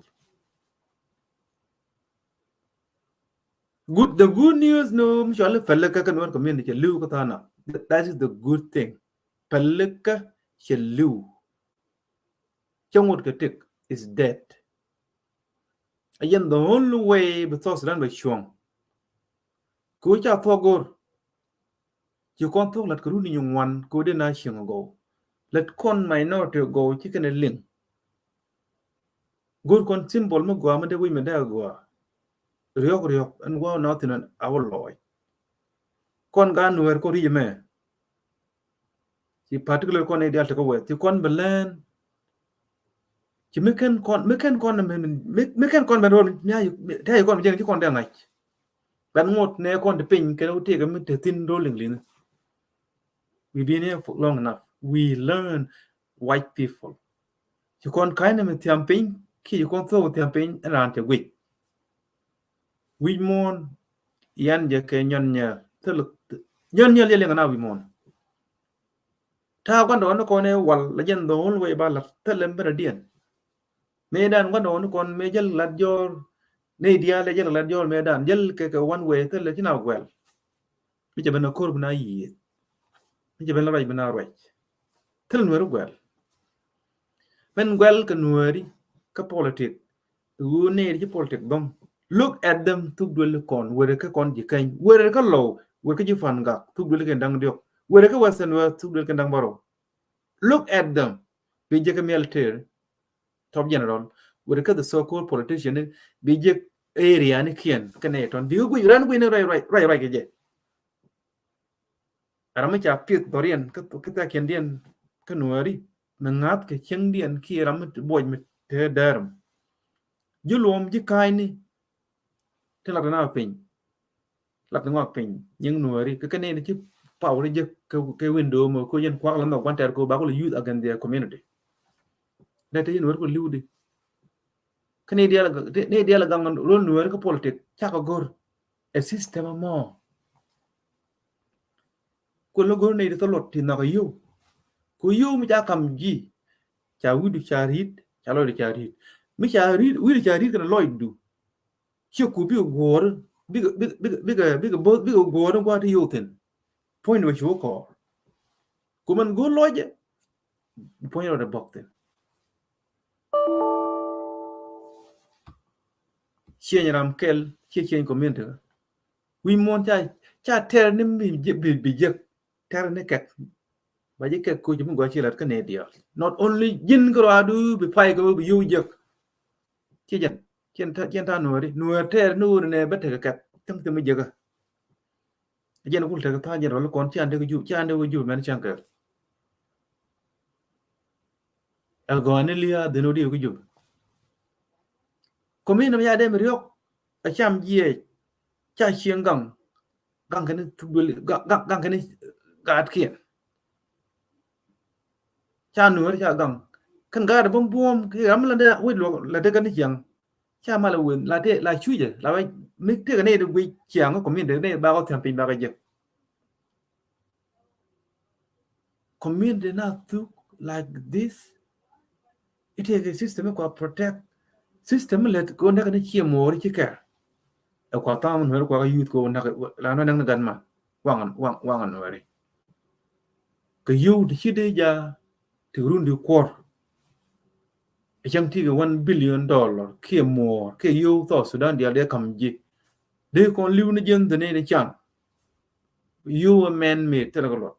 The good news, no, Mshal Pelaka can work community, Lukatana. That is the good thing. Pelaka she lưu trong một cái trick is dead. Again, the only way but South Sudan by chuang ku cha thogor you con thog lat kru ni yung wan ku de na shing go let con minority go chicken a link good con symbol mo go amade wi me da go riok and go nothing an our loy con ga nuer ko ri me ci particular con ideal to go with you con belen ci meken con ben ron nya tay con jeng ci con da ngai ban ngot ne con de pin ke no te ga mi te tin rolling lin. We've been here for long enough. We learn white people. You can't kind of campaign, you can't throw campaign around the week. We mourn yan je ke nyonya. Nyonya le ngana we mourn. Ta kwando no kone wal la jen the whole way ba la telem bera dien. Medan kwando no kon me jel la jor ne dia le jel la jor medan jel ke one way tel china well. Mi je bena kor bna yi. Mi je bena rai bna rai. Tel no well. Men well ka nueri ka politic u ne ji politic dom look at them to dwell kon where ka kon ji kan where ka low where ka ji fan ga to dwell ka dang dio where ka western where to dwell ka dang baro look at them be je ka military top general where ka the so called politician be je area ni kien ka ne ton bi gu ran gu ne right ke je arama cha pit dorian ka ta kien dien ka nueri Naath ke cheng dien ki ram boy mit te derm julom ji kai ni te la na pin la na pin nhưng nuori ke ne chi pau ri je ke window mo ko yen kwa la no kwanter ko ba ko youth against their community da te nuori ko liudi ke ne dia la gang ro nuori ko politic cha ko gor a system mo ko lo gor ne to lot ti na ko yu ko yu mi ja kam ji cha widu cha rit cha lo cha rit mi cha rit widu cha rit kana lo du chi ku bi gor bi gor kwa ti yoten point wa chu ko ku man go lo je point wa de bokten chi ram kel chi community we mon cha ter ni bi je ter ne kek ba je kek ko ju go chi lat ka ne dia not only jin ko adu bi pai ko bi yu je chi jen chen ta nuori ter nu ne ba te kek tam te mi je ga jen ko te ta jen ro kon chi ande ko ju men chan ka el go ne lia de no di ko ju ko mi na ya de mi yok a cham ye cha chieng gang cái này gang cái này gạt kia cha nuôi cha gang kan gạt bom bom cái lắm là đây ui là đây cái này chiang cha mà là quên là thế là chui vậy là vậy mấy cái này được quỳ chiang có miền đấy ba có thằng pin ba cái gì community now took like this it is a system của protect system là có cái này chia mồi chứ cả ở qua tao mình qua cái youth của nó là nó đang gần mà quăng rồi cái youth thì đây giờ thì run đi qua chẳng thì $1 billion kia more kia youth ở Sudan dia cầm gì để con lưu nó dân từ này để chọn you man made thế là cái lot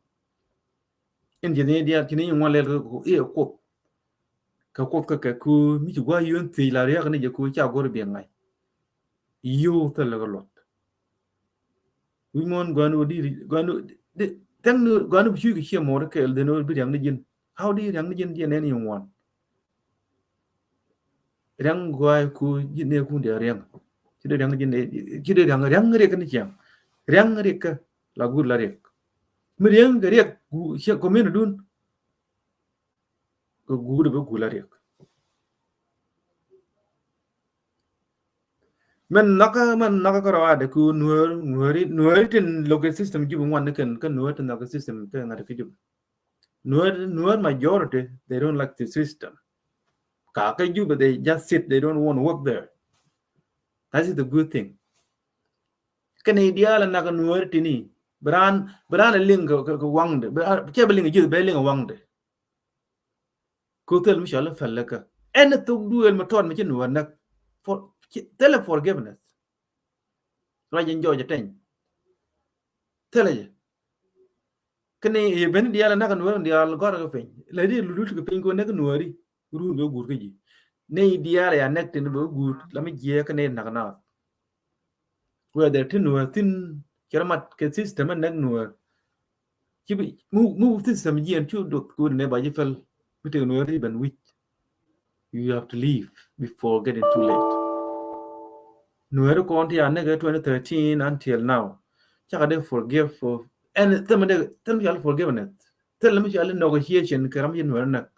engineer dia thì những ngoan lên cái cột cái khu mi chụp qua youth thì là cái này giờ khu chào gọi biển này you thế là cái lot we mon ganu tang nu ganu chu ki chia more ke de no bi yang ni jin how di yang ni jin je ne ni won rang goi ku jin ne ku de rang chi de rang jin de chi de rang re kan chiang rang re ka la gur la re mi rang ga re ku chia ko men dun ko gu de gu la re man naka ko rawa de ku nuori tin local system ju wan ne kan nuori tin local system te ngata ke ju nuori majority they don't like the system ka ka ju but they just sit they don't want to work there that is the good thing kan idea la naka nuori tini bran ling ko wang de che ling ju be ling wang de ko tel mi shala fallaka en to duel ma ton mi chin wan nak for tele forgiveness ra jen joja ten tele je kene e ben diala nak no dial gor ga fen la di lu lu ga fen ko nak no ri ru no gur ga ji ne diala ya nek tin bo gur la mi je kene nak na whether tin no tin keramat ke system nak no ki mu system jen chu dot ko ne ba ji fel mi te no ri ben which you have to leave before getting too late. Nuero Conti Anega 2013 until now. Chaka de forgive for and tell me all forgiveness. Tell me all negotiation Karam in Werner.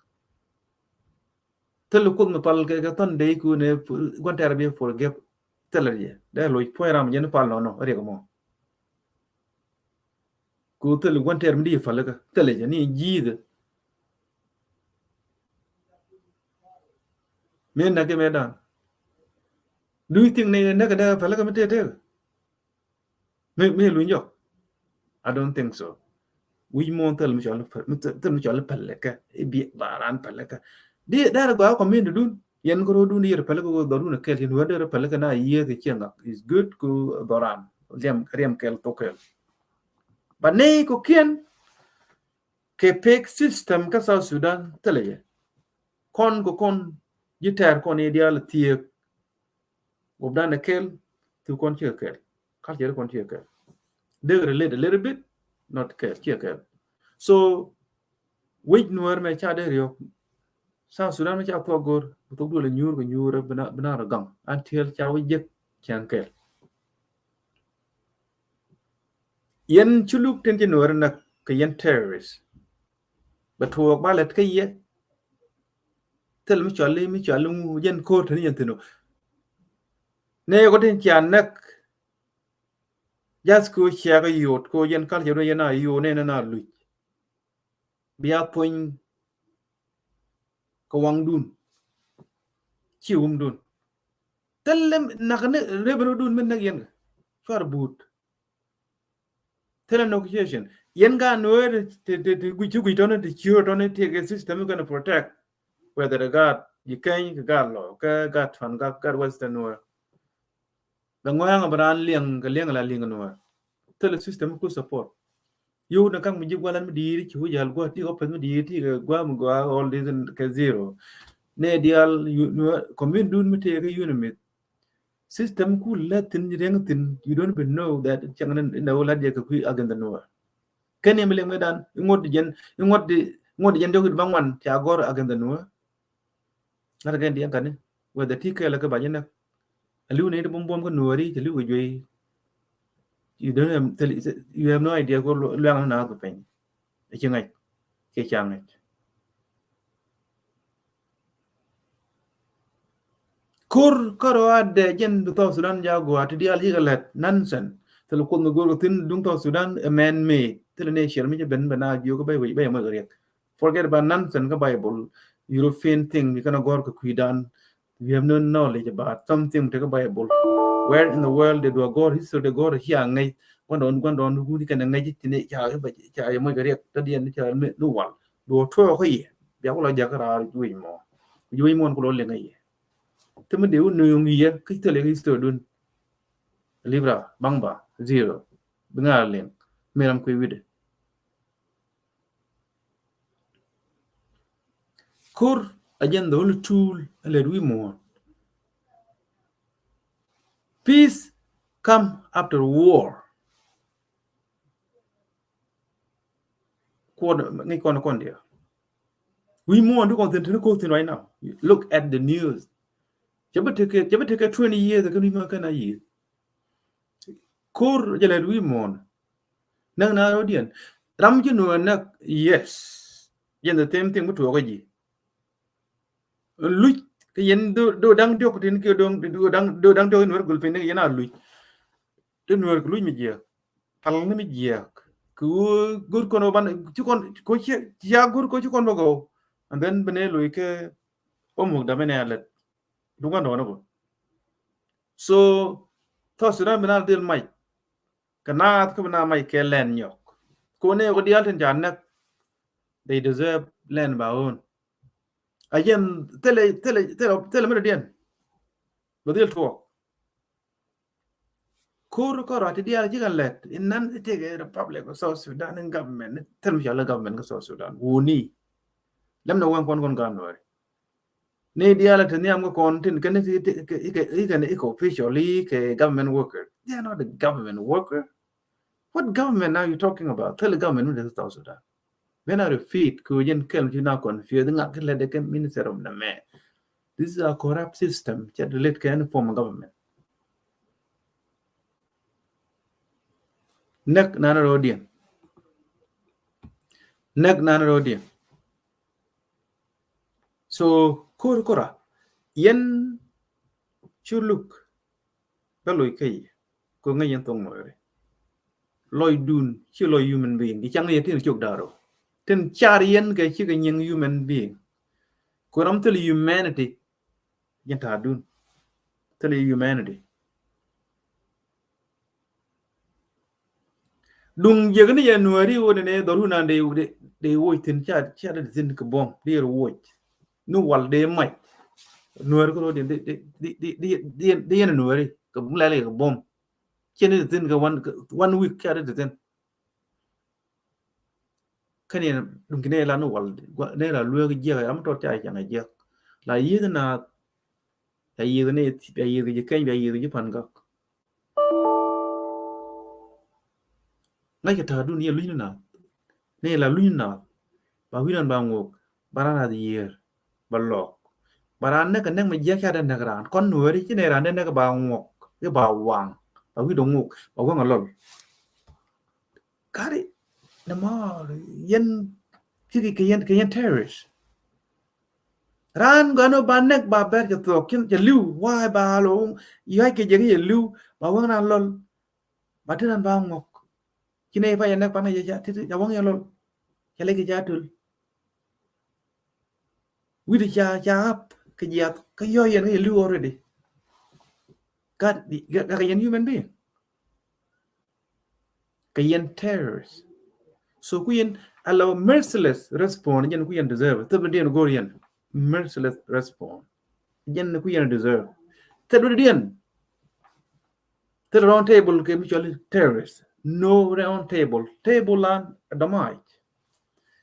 Tell the Kun Pal Gatan de Kune Guantarabia forgive. Tell her, there Lloyd Poiram Yenapal no, Regamo. Go tell Guantaram de Falaga. Tell it, any G. Men Nagamedan. Do you think they never Falaga? Me Lunyo? I don't think so. We mon tel mi chal palaka e bi baran palaka di dar go ko min dun yen ko dun yer palaka go daruna kel hin wada palaka na ye ke chenga is good ko doran rem kel to kel but ne ko kien ke pek system ka South Sudan tele kon jiter kon ideal tie obdan kel to kon kel kal jer kon kel they relate a little bit not kel so which nuer me cha de rio South Sudan me cha to gor to do le nyur bana gang until cha wi jek chan kel yen chuluk ten nuer na ke yen terrorist but to ba let ke ye tel mi chale mu yen ko ten yen tino ne ko ten chan nak jas ko cha ga yot ko yen kal jero yen a yo ne na lu bia poin ko wang dun chium dun tellem nakane rebro dun men nak yen far but tell negotiation yen ga noer te gui don't the cure don't take a system going to protect whether the god you can god lo ka god fan god western noer the ngoyang abran liang la liang noer tell the system ku support you na kang mi gwalan mi diri chu yal go ti open mi diri ti gwa mu gwa all this ke zero ne dial commune dun mi te ga unit system ku latin reng tin you don't even know that changan na wala de ka ku agenda noer kene mele medan ngod jen dogi bangwan cha gor agenda no na ga ndiyan kan whether tike la ka banyana alu ne bom ko nori telu go you have no idea go lang na ko pen e chingai ke changai kur karo ade jen to Sudan ja go atidi al higalet nansen telu ko go tin dung to Sudan man made telu ne shir mi ben bana jo ko bay ma gariek forget about nonsense ka Bible European thing you cannot go to Kuidan we have no knowledge about something to the Bible where in the world they do a God history the God here ngai quan don gu ni kan ngai ti ne cha ma gariek ta dien cha me lu wal do to ko yi ya ko la ja kara wi mo ko le ngai te me de no ngi ya ki te le history dun libra bangba zero bengar len meram ko wide kur again the only tool let we more peace come after war dia we more do content ko tin right now look at the news jabe take 20 years ago we can yi kur jale we more na audience ram ju no na yes yen the same thing to ko ji lu ke yen do dang dio ko tin ke do dang do no gul pe ne yana lu de no lu mi je pal ne mi je ku gur kono ban ci kon ko ci ya gur ko ci kon go and then bene lu ke o mu da bene alet du ga no ko so to Sudan bena del mai kana ko bena mai ke len nyok ko ne ko dial ten jan nak they deserve land ba on again tele meridian badil to kur ko rat dia jigan let in nan te republic of South Sudan and government term jala government of South Sudan woni lam na wan kon gan no ne dia la tani am ko tin kan iko officially ke government worker. They are not a government worker. What government are you talking about? Tell the government of South Sudan. When I repeat, kujen kel you now confused ngak le de ken minister of the man. This is a corrupt system that relate can form of government. Nek nana rodian. Nek nana rodian. So kora yen chuluk baloi kai ko ngayen tong moire. Loy dun chi loy human being di chang ye tin chuk daro. Ten charien ke chi nyeng human being. Koram tel humanity yenta dun. Tel humanity. Dung je gani ya nuari wona ne doru na de wo tin cha de tin ko bom de wo no wal de mai nuari ko de nuari ko bum lale ko bom chen de tin ko one week cha de tin kani dung ne la no wal ne la lu ga je am to cha cha je la yi na ya yi ne ya yi je kan ya yi je pan ga ngai ta dun ye lu na ne la lu na ba wi nan ba ngok barana de yer balok baran ne kan nang ma je cha de nagran kon nuari chi ne ran ne ka ba ngok ke ba wang ba wi dong ngok ba wa ngalol kari na ma yen ki yen terrorist ran gano ba nek ba ber ke to kin je liu wa ba lo yai ke je ke liu ba wa na lol ba tin ba ngok kine pa yen nek pa na je ja ti ja wa ngalol ke le ke ja tul wi de ja up ke ja ke yo yen ke liu already God ka yen human being ka yen terrorist so ku yen allow merciless response yen ku yen deserve to be den go yen merciless response yen ku yen deserve to be den to the round table ke mutual terrorist no round table lan damai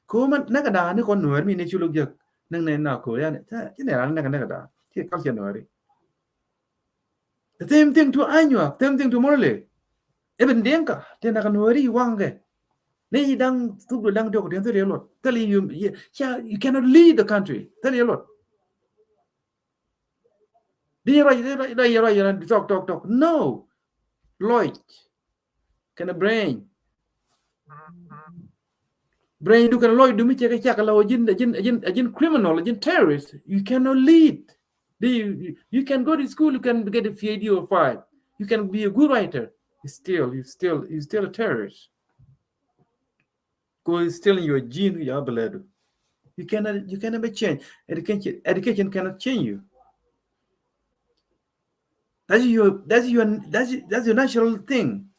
ko man naga da ne kon nuer mi ne chulu jak nang ne na ko ya ne ta ne ran naga da ti kal chen nueri the same thing to Anyua, same thing to Morley. Even Denka, Tena Nueri Wange. They dang took the dang dog, tell you a lot. Telling you, yeah, you cannot lead the country. Tell you a lot. You're right, talk. No. Lloyd. Can a brain. Brain do can Lloyd do me check a check a gin criminal, a gin terrorist. You cannot lead. You can go to school, you can get a PhD or 5. You can be a good writer. You're still a terrorist. Go stealing your gene, your blood. You cannot be changed. Education cannot change you. That's your natural thing.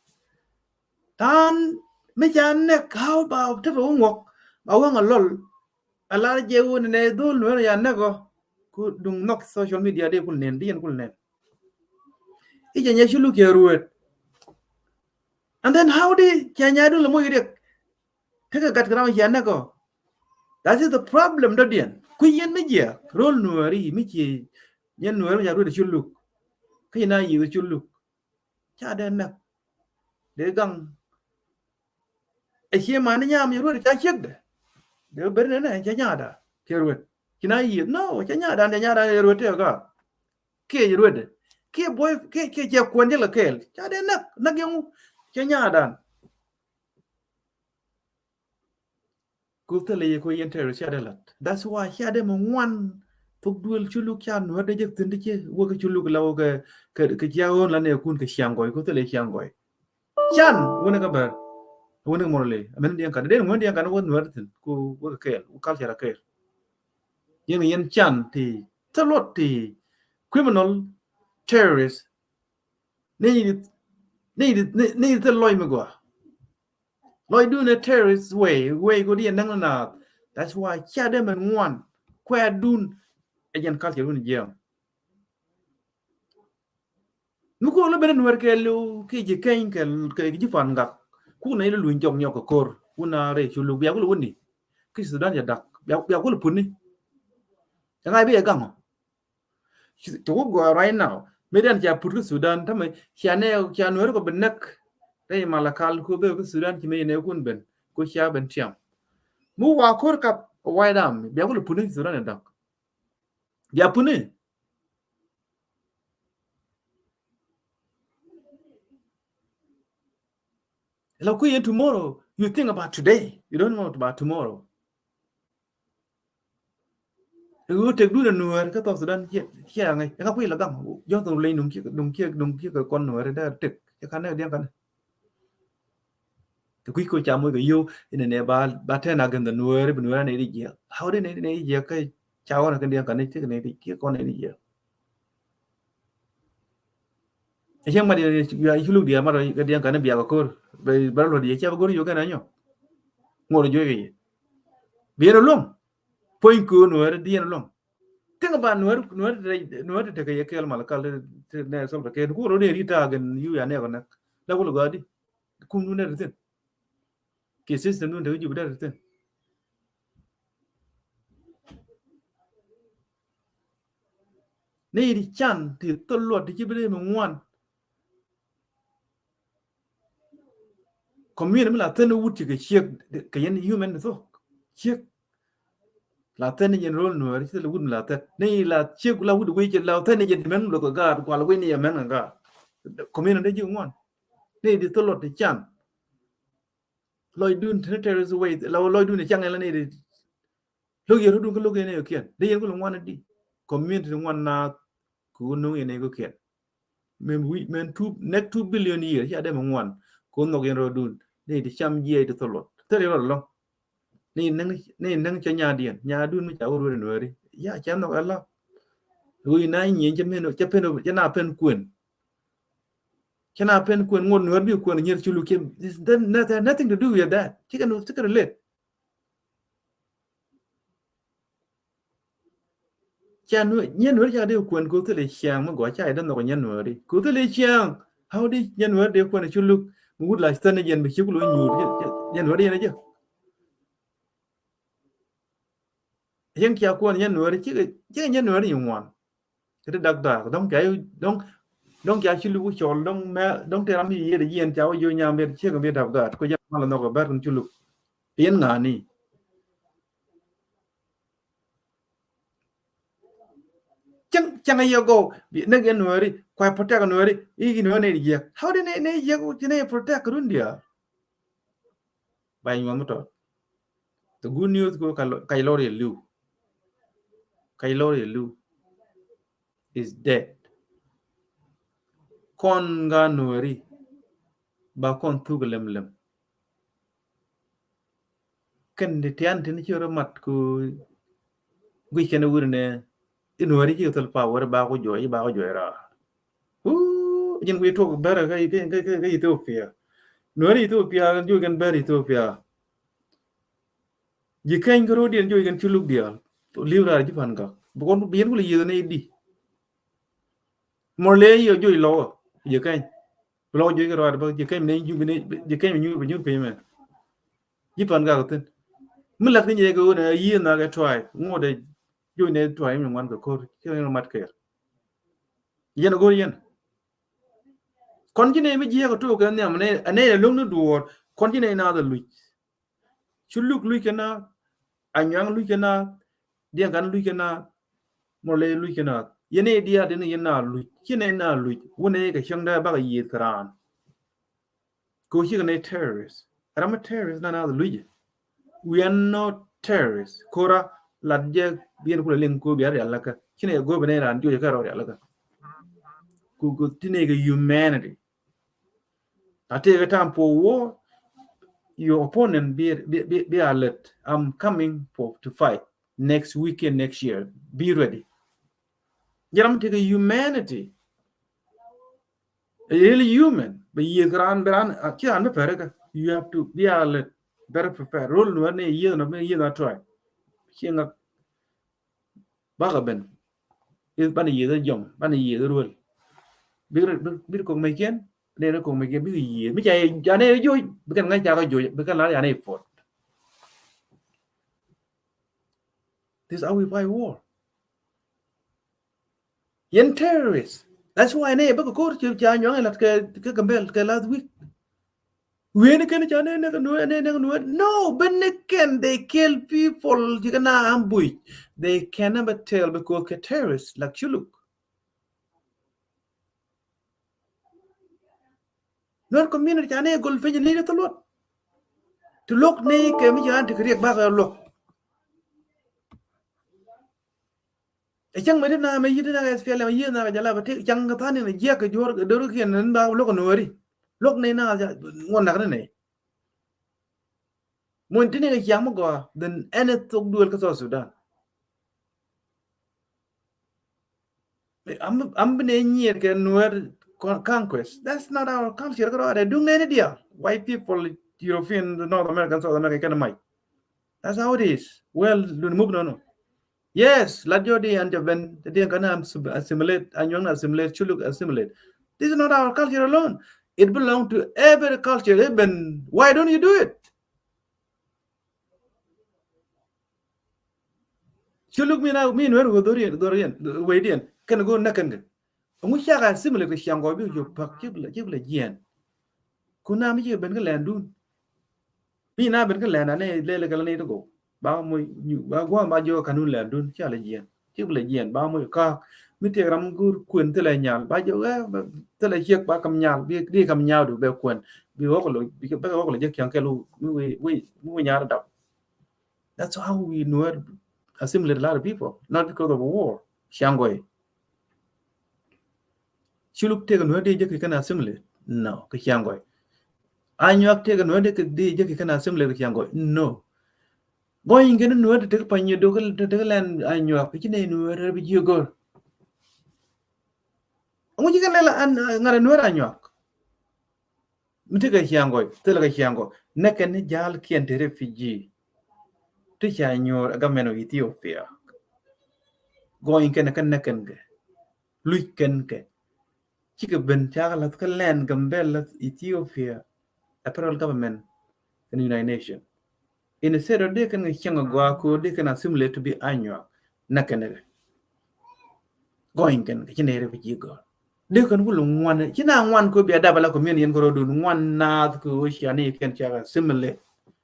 Tan me chan how about the work? I want a lol. A lot of you in a do no ya nego. Could do knock social media they could name the could name. It's a look your word. And then how did Kenya do the more take a cut around ya nego? That is the problem, Dodian. Kuyen media, roll nuari, Michi, Yen nuari, ya do the look. Kina you the look. Chadena. They gang. A here man yam you wrote a checked. They were better than a Chanyada. Kerwit. Kina you? No, Chanyada and Yada wrote a god. K you read it. K boy, K Quandilla Kale. Chadena, Nagyong Chanyada. Gutali Koyan Terrace Shadalat. That's why he had them on one. Took dual Chulukan, what they just didn't work at Chuluk Kajaon Lane Kun Kashangoy, Gutali Shangoy. Chan, Winnagaber. Winning morally. I mean, the Yanka didn't want the Yanka one Merton, who work a care, who culture a care. Yen Chan, the Talot, criminal terrorists need the Loimagua. Loy doing a terrorist way go the Nangana. That's why Chadem and one kwa dun ajan culture won jam nuko lo benen wer ke lu ke je kain ke ji fan ga ku na lu njom nyok kor ku na re chu lu ya ku lu ni ki Sudan ya dak ya ku lu puni ya ngai be gamo to go right now medan ja pur Sudan tamai kya wer ko benak re malakal ku be Sudan ki me ne kun ben ko kya ben tiam mu wa kor kap wai dam ya ku lu puni Sudan ya dak ya puni like we tomorrow you think about today you don't know about tomorrow you take do the nuer ka to Sudan kia ngai ka quy là gam do to lên nung kia con nuer da tek ka kan dia kan to quy ko cha mo ga yo in ne ba te na gan the nuer bu nuer ne di ya how de ne ya ka cha wa kan dia kan ne ti ne di kia con ne di ya yang ma dia ya hilu dia ma ga dia kan bia ko ba lo dia cha go yo kan anyo ngor jo ye bi ro lom point ko nuer di ro lom think about nuer te ke yekel malakal ne so ke ku ro de rita gan yu ya ne kan la ko ga di ku nu ne riten ke system nu de ju da riten ne di chan ti to lo ti be mo ngwan community la ten wuti ke chek ke yen human so chek la ten yen rol nuer ti la wud la ten ne la chek la wud we ke la ten yen men lo ko ga ko la we ni men ga community de ju ngwan ne di to lo ti chan loy dun terrorist way loy dun chang la ne lo yero dun ko lo ne kien de yen ko ngwan di community ngwan na ku no ene ko kien men 2 billion year ya de ngwan ko no gen ro dun ne di cham ye de tolot tere lo ni nang cha nya dun mi cha ro no ri ya cha no ala wi na nyi cha men cha na pen kuen chana pen kuen ngon no bi kuen nyer chulu kem this nothing to do with that chicken relate cha nu nyen wer cha de kuen ko te le chiang ma go cha da no nyen wer di ko te le chiang how di nyen wer de kuen chulu mu gud la stan yen bi chulu nyu nyen wer di na je yen kya ko nyen wer chi nyen wer yu wan ke dak da dong kya chulu ku chol dong te ram yi de yen cha yo nyam be che ko be dak da ko ya ma no ko bar kun chulu yen ngani chẳng ai go bị nâng cái nuôi đi quay protect cái nuôi đi ý nuôi này gì how did này gì cũng chỉ này protect cái luôn dia bài nhau một thôi the good news go Kailori Lu is dead con ga nuôi đi ba con thu cái lem cần để tian thì nó chưa mặt của weekend vừa nè nuôi đi chưa thật power ba có joy ra nhưng we talk better cái Ethiopia nuôi Ethiopia you can bear Ethiopia jikain garo dian joy kan chuluk dia liu ra ji pan ka bukon bien ko li ne di morle yo joy lo jikain lo joy garo ba jikain ne nyu pe me ji pan ka ten mulak ni ye go na yi na ga try ngode joy ne try me wan ko ke no mat ke yen go yen kon ji ne mi ji ko to ka ne ane long no duor kon ji ne na da lu chuluk lu kana anyang lu kana dia kan lu kana morle lu kana yene dia de yena lu kine na lu wone ka changda ba ga yi kran ko shi ne terrorist ram terrorist na lu we are not terrorists kora ladje bien ko len ko biar yalla ka kine go bene ran jo ka ro yalla ka ku tine ga humanity ate ga tampo wo your opponent be alert I'm coming to fight next weekend next year be ready jaram take humanity really human but you gran kian be perega you have to be alert better prepare role no ne ye no try kinga Baka ben. Is bani ye jom, bani ye rule. Bir kong mai kien, ne na kong mai kien bir ye. Mi chai jane yo, bukan ngai cha ko yo, bukan la jane fort. This is how we fight war. Yen terrorists. That's why ne baka ko cha nyong la ke gambel ke last week. When can no, but they kill people. You can ambush. They can never tell because they're terrorists like you look. Not community ane gol fe ni to lot. To look ne ke mi jan to kriek ba ga look. E chang me na me yida na SPL me yida na jala ba te chang ga tani ne ya ke jor do ru ken nan ba look no ri. Look ne na ngon na ne. Mun tini ga chang mo go then ene to duel ka so Sudan. I'm been near can conquest. That's not our culture. They do any deal. White people, European, North American, South American, might. That's how it is. Well, move no. Yes, Lajodi and Javan, they can assimilate, and young assimilate, Chuluk assimilate. This is not our culture alone. It belongs to every culture. Even why don't you do it? Chuluk me now, me no Dorian, Wadian, can go naked. Ngu shaga similar ke shango bi yo pak jibla yen kuna mi ben ga landun mi na ben ga landa ne le ga ne to go ba mo ba gwa ma jo kanun landun cha le yen jibla yen ba mo ka mi te ram gur kun te le nyal ba jo te le chek ba kam nyal bi di kam nyal du be kun bi wo ko lo bi ba ko lo je kyang ke lu mi nyar da. That's how we know assimilate a lot of people, not because of a war. Shango Chuluk take no de je can assimilate. No, ke chango. Anyak take no de je can assimilate ke chango. No. Going get no de take pan you do the land anyak ke ne no re bi you go. Ngo ji kan la an ngara no anyak. Mite ke chango, tele ke chango. Neken jal kien de refugee. Ti chanyor agameno Ethiopia. Going can neken ke. Lui ken ke. Chika ben chagalat ka land gambel Ethiopia. Federal government in the United Nations. Instead of they can go, they can assimilate to be annual. Nakanere. Going can go. They can will one. One could be a double communion go do one Naath Kushani can assimilate.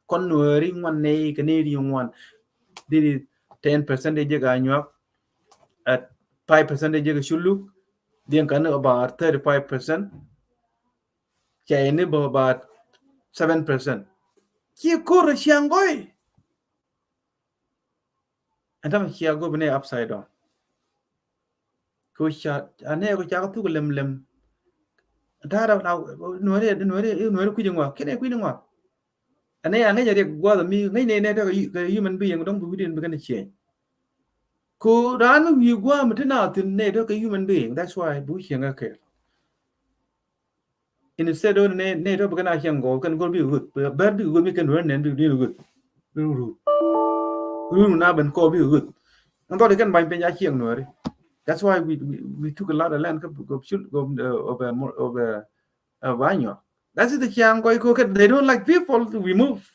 Conwering one nay Canadian one. Did it 10% annual at 5% should look. Then can about 35%. China about 7%. Kikura Shangoy. And I'm here go upside down. Ko sha ane ko cha tu lem tara na no ku jingwa kene ku jingwa ane ane ya de gwa mi ngai ne da human being don't be within begin change ko ran wi gwa mutuna tin ne da human being. That's why bu shenga ke instead of ne da begin a go kan go bi good ber bi good mi kan ren ne bi good ru na ben ko bi good an to de kan ban pe ya chieng no ri. That's why we took a lot of land over Banyo. That's the young boy cook. They don't like people. We move,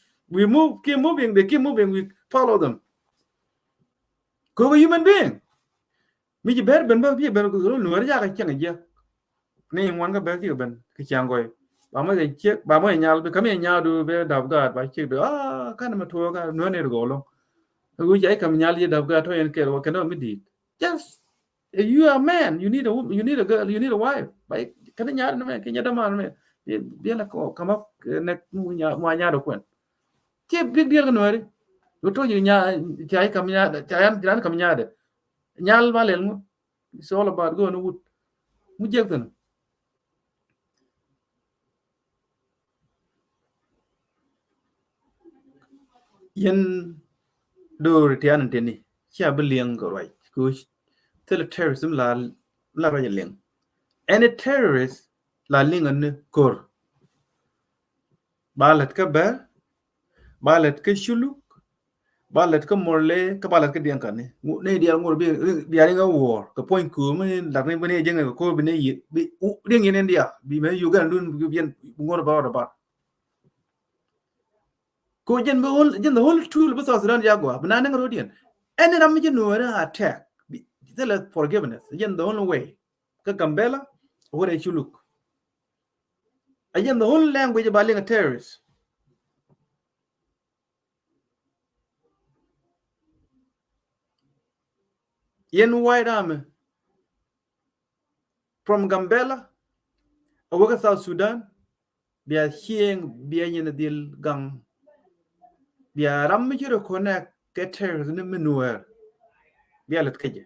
keep moving. They keep moving. We follow them. Go a human being. Me bear ben be ben go no ya ka changa je. Ne wan ka be ki ben ki chang boy. Ba mo de che ba mo nyal be kam nyal du be dab ga ba che do kan ma to ga no ne go lo. Go jai kam nyal je dab ga to en ke ro kan mi di. Just you are a man, you need a girl, you need a wife. Right? Kan nyar me ke nyada man me. Dia la ko come up nek mu nya do kwen. Ke big deal no ri. Lo to nya chai kam nya chai kam nya de. Nyal ma len mu. It's all about go no wood. Mu jek tan. Yen do retian teni. Cha beliang go right. Ku tell terrorism la ra ling. Any terrorist la ling an kor. Balet ka ber, balet ka shuluk, balet ko morle ka balet ka diang kan ne dia ngor bi dia nga war ka point ku me dak ne bane jeng ko bane yi bi ding yen dia bi me yu gan dun bi bien ngor ba ko jen the whole tool ba sa sudan jagwa bana ne ngoro dien en na mi no ra attack tell forgiveness jen the only way ka gambela what you look again the whole language ba linga terrorist yen white army from Gambela awaga South Sudan bia hieng bia yen dil gang bia ram mi jiro connect get terrorist ni menuer bia let keje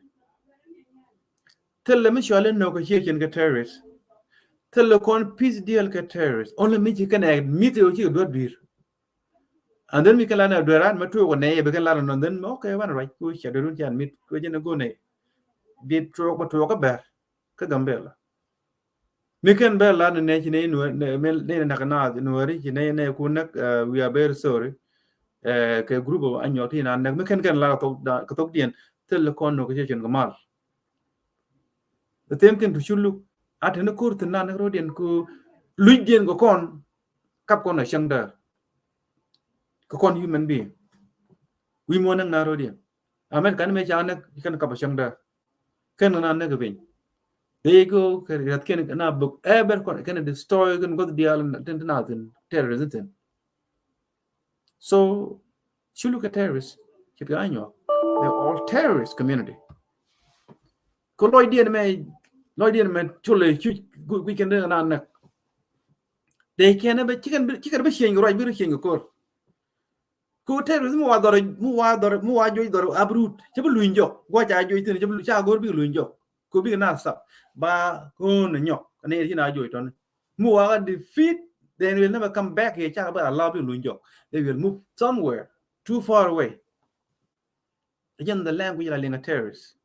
tell me shole negotiation get terrorist tell kon peace deal get terrorist only me can admit you do bir and then we can learn do ran matu ko ne be kan learn and then okay one right ku cha do can meet ko jen go ne bi tro ko to ka ber ka Gambela mi ken be la ne ne ne na kana no ri ne ku nak we are very sorry ke group of anyo ti na mi ken la to to dien tel kon no ke chen gamal the same thing to chulu at ne kur tin na ne ro dien ku luj dien ko kon kap kon na chang da ko kon human being we mo nang na ro dien amen kan me cha ne kan kap chang da ken na ne ke bin they go rat ken na book ever kon ken destroy ken go dial tin na tin terrorism so chulu ke terrorists ke ganyo they're all terrorist community ko loy dien me chule we can do na they can be chicken be shen right bi shen ko terrorism mu wa joy dor abrut che bu luinjo go cha joy tin che bu cha gor bi luinjo ko bi na sa ba ko na nyok ne ti na joy ton mu wa defeat they will never come back here cha ba Allah bi luinjo they will move somewhere too far away again the language like a terrorist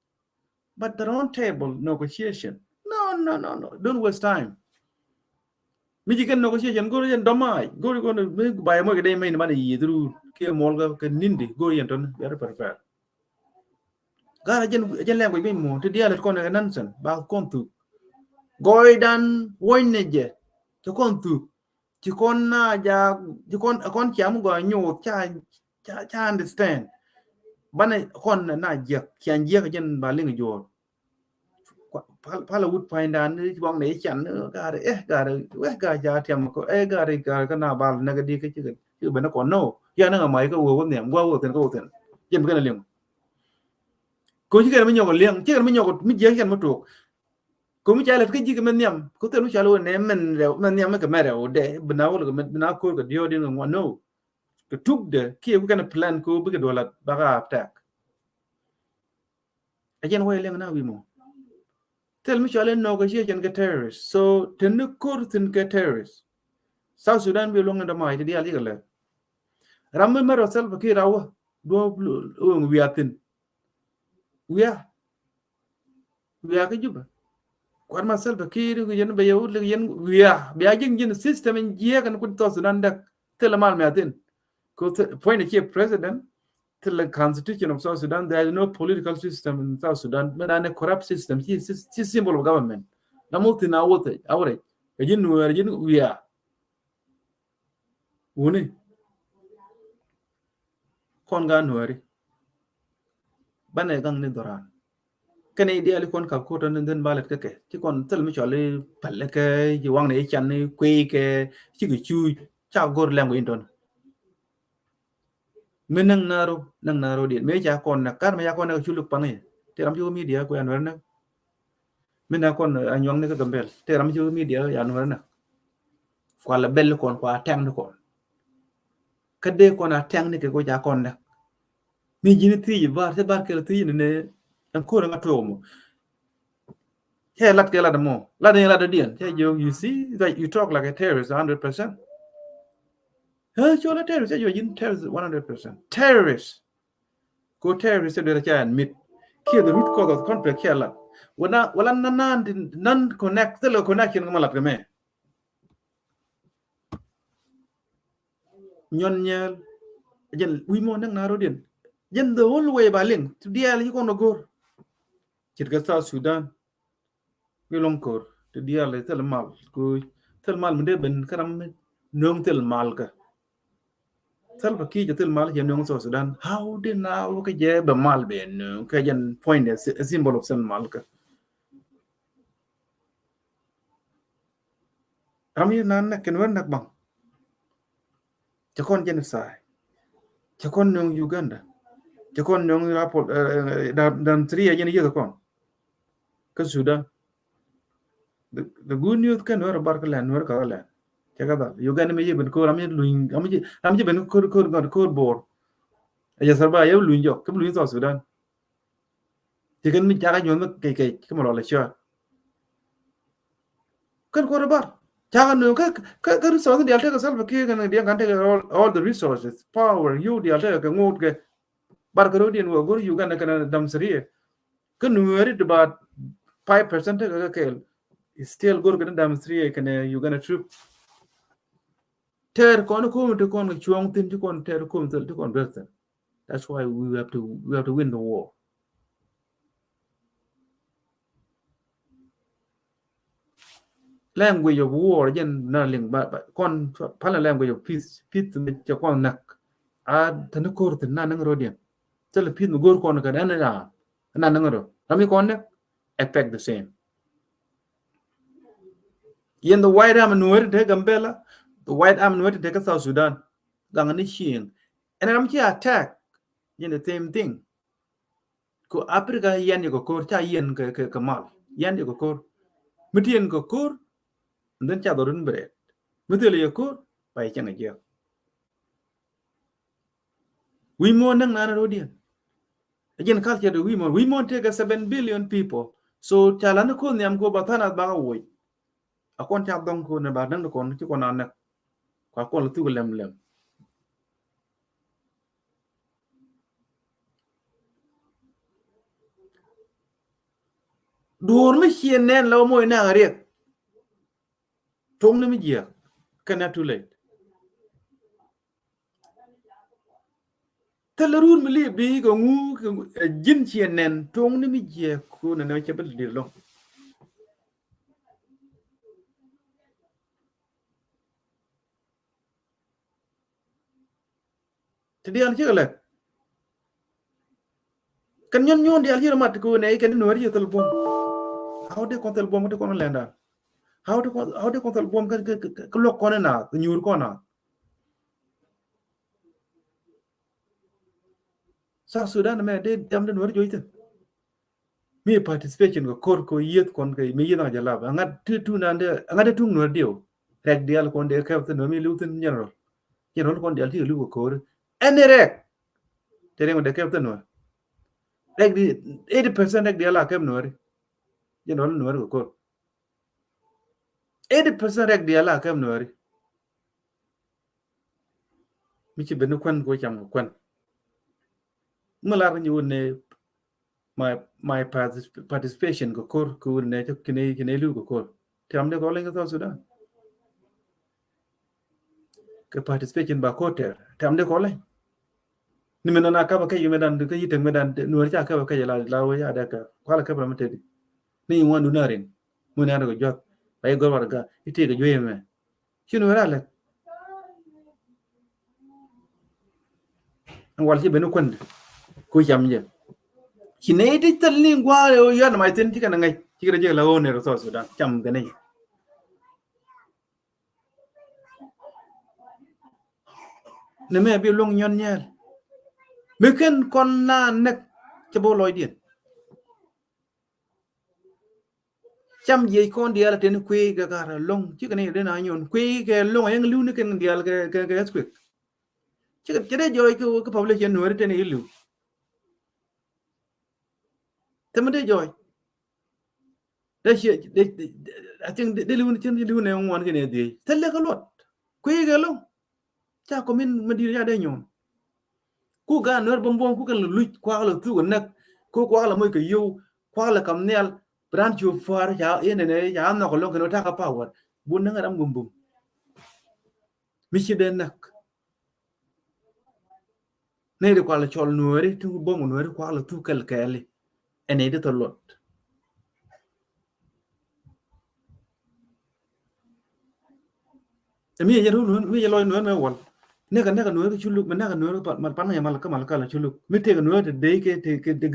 but the round table negotiation no don't waste time mi jigen negotiation go yen domai go no bay mo de may man yidru ke mol ga ke nindi go yen ton ber prefer gara jen language be mo te dialet kon ga nansen ba kontu goidan woineje to kontu ci kon na ja ci kon ci am go nyu cha understand bana kon na je kyan je ga jen ba linga jor pala wood find an ni bong ne chan ga ga ja tiam ko ga na bal na ga di ke chi ben ko no ya na mai ko wo ne wo ten ko ten jem ga na leng ko chi ga mi nyogo leng chi ga mi nyogo mi je kan mo to ko mi cha le ke ji ga men nyam ko te lu cha lo ne men nyam ka mere o de bna wo ga bna ko ga dio din ngo no to tuk de ki ku kana plan ko bi ga dola ba ga attack again wo leng na wi mo tell me challenge negotiation get terrorists so ten kurtin get terrorists South Sudan be long and mai di ali gale ramme mero self ki rawa do we atin we ke juba kwar ma self ki ru yen be yau le yen we be agin system en je kan kun to Sudan dak tel mal me atin ko point the president till the constitution of South Sudan there is no political system in South Sudan but a corrupt system is symbol of government na multi na wote awre ejin we are uni kon ga nuari bane gang ni doran kene di ali kon ka ko tan den balet ke ti kon tel mi chole palle ke ji wang ne chan ni kwe ke chi gi chu cha gor lango indon menang naro di me ja kon na kar me ja kon na chuluk pangi te ram ju media ko anwar na mena kon anyong ne ka gambel te ram ju media ya anwar na kwala bel kon kwa tang kon kade kon a tang ne ke ko ja kon na mi jini ti ba te bar ke ti ne an ko na to mo he lat ke la de mo la de dien te you see that you talk like a terrorist 100%. Chola terrorist you in terrorist 100%. Terrorist go terrorist de cha admit here the root cause of conflict here la wala nan connect the connection ko malat me nyon nyel jen wi mo nang naro dien yen the whole way baling to dial you gonna go chirga South Sudan long kor to dial tel mal go tel mal mde ben karam nong tel mal ka Salva Kiir tel mal yen nong South Sudan how did now ka je ba mal ben ka yen point a symbol of sen mal ka rami nan na ken wer nak bang chakon genocide chakon nong Uganda chakon nong rapport dan tri yen yega kon ka Sudan the good news kan wer bar ka lan wer ka lan chakada Uganda me yeben ko rami luin ami ben ko bor ya sarba ya luin jo ke luin South Sudan tiken mi jaga nyon ke ke mo la sha kan ko bar jaga no ka resource di alta ka Salva Kiir kan dia kan take all the resources power you di alta ka ngot ke bar ka rodien wo gor Uganda kan dam sriye kan nueri de ba 5% ka ke still gor kan dam sriye kan Uganda troop ter kon ko to kon chuong tin to kon ter ko to kon berta that's why we have to win the war language of war jen na ling ba kon pala language of peace me ja kon nak a tan ko tin na nang rodien tel peace no gor kon ka na nang ro rami kon ne effect the same yen the white army nuer de gambela the white army nuer de ka South Sudan gang ni shin and am ki attack yen the same thing ko Africa yen ko kor cha yen ke mal yen ko kor mitien ko kor then cha dorun bre mitel yo kor pai changa je we mo nang na rodien again culture de we mo take 7 billion people so chala na ko nyam ko batana ba wo akon cha dong ko na ba nang ko ki ko na nak kwa ko lu tu lem dur mi hien nen lo mo na riek tong na mi je kana too late telarun mi li bi ko ngu jin hien nen tong na mi je ko na che bel dir lo te dial che le kan nyon dial che mat ko ne kan no ri tel bom how de kon tel bom de kon lenda how de kon tel bom ka lo kon na nyur ko na sa Sudan me de dam de no ri joite mi participation ko kor ko yet kon ke mi yena jala ba ngat tu nande ngat tu no dio rek dial kon de ka no mi lutin general kon dial ti lu ko kor ene rek tere ngo de ka no rek di 80% rek dial ka no ri general no ri ko kor 80% rek dial ka no ri mi ci ben kon ko cham kon mala ni wonne my participation ko kor ko ne to kine lu ko kor tam de ko lenga South Sudan ke participation ba ko ter tam de ko le ni men na ka ba kay medan de kay te medan no ri ka ba kay la wo ya da ka kwala ka ba mate ni won du narin mo na ko jot ay go war ga ite ga joye me chino wala le wal ci ben kon ko jam je kine di tal ni ngwa yo na mai tin tika na ngai tika je la wo ne ro South Sudan cham ga ne ne me bi long nyon nyel me ken kon na nek ci bo loy dien cham je kon dia la ten kwe ga gara long ci ga ne de na nyon kwe ga long yang lu ne ken dia ga squid ci ga de joy ko population no rete ne ilu temade joy de I think de lu ne won ke ne de tele ga lot kwe ga long cha ko min ma di ya de nyon ku ga nor bom ku kan lu kwa la tu nak ku kwa la moy ke yu kwa la kam nel brand you far ya ene ne ya no ko long ke ta ka power bu na ngam bum mi ci de nak ne de kwala chol nuori tu bongo nuori kwala tu kali ene de to lot mi ye no mi ye loy no me wal ne ka nuori chuluk me ne ka nuori man pan ya mal kala chuluk mi te ka nuori de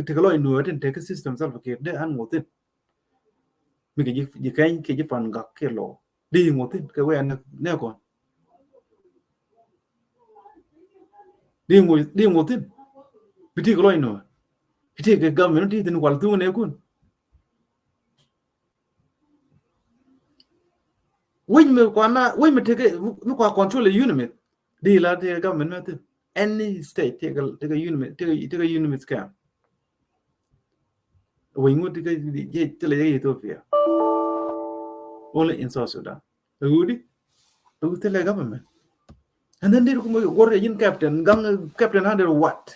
ke loy nuori te ke system salva ke de an ngotin mi ke ji kan ke ji pan ga ke lo di ngotin ke we ne ko di ngotin mi te ka loy no mi te ke government ti tin wal tu ne kun when me kwana when me take me kwa control the unit di la the government me any state take a unit take a unit scam when you take Ethiopia only in South Sudan woody to tell the government and then they go in captain gang captain under what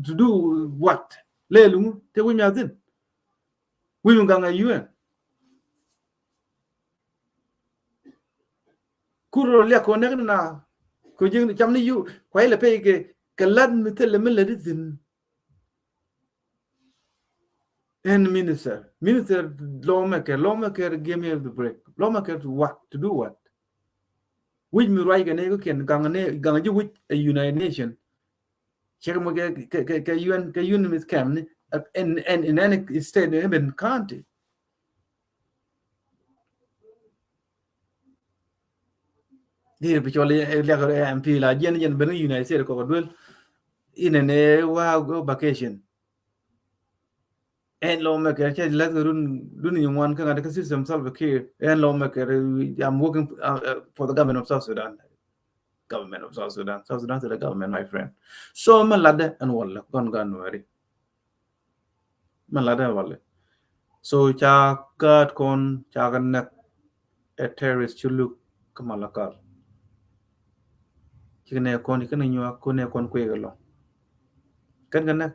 to do what lelu te we nyazin we ganga UN kuro le ko ne na ko jing cham ni yu kwai le pe ke kalad mi te le mele din and minister lawmaker give me the break lawmaker to what to do what which me right ne ko ken ganga ju which a United Nation check mo ke UN mis cam ni and in any state in county here bichole le ko MP la jen ben United States ko dwel in a go vacation and lawmaker che let run in one kind of system solve here and lawmaker I'm working for the government of South Sudan South Sudan to the government my friend so malade and walla gon worry malade walla so cha kat kon cha kan a terrorist chulu kamalakar chine kon nyua kon kwegalo kan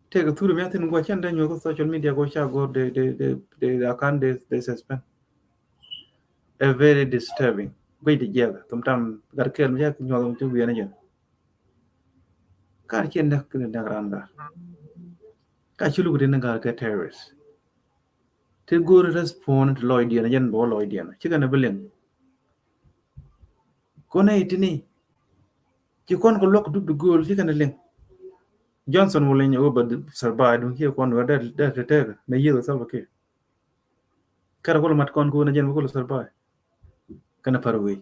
take a tour of anything go and then you go social media go share go they account they suspend a very disturbing way together sometimes got kill me you to be an car chen da randa ka chulu ko den ga terrorists te go respond to Lloyd and yen bo Lloyd and chicken a billion kona itini ki kon ko lok du goal chicken a link Johnson will in over survive here one where that may yield self okay. Caracol Matcon go and general survive. Can a far away.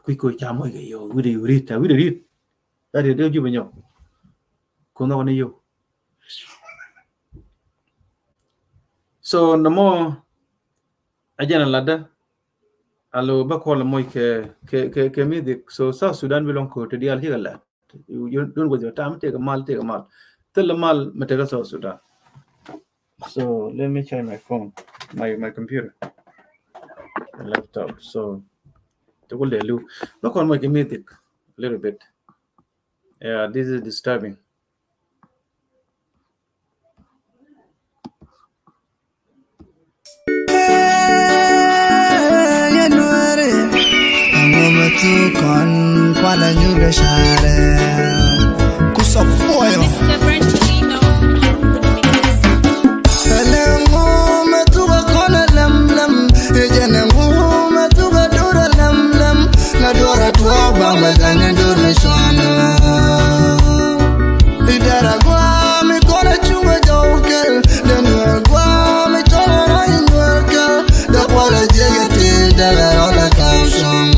Quick chamo yo, we read that is you when you come on you. So no more a general ladder. Allo Bacola Moike Kemidic, so South Sudan belong to the Alhigala. You don't with your time, take a mal. Tell a mal Matega South Sudan. So let me try my phone, my computer, my laptop. So to go there, look on my comedic a little bit. Yeah, this is disturbing. Kon kwala nyuga share kusopoyo Elengo metuga kona lemlem ejenengo metuga dura lemlem na dora tuwa bamba gane dura shana idara gwa mi kona chunga joker denwa gwa mi chona rain worker da kwala jegete daga rola kaushon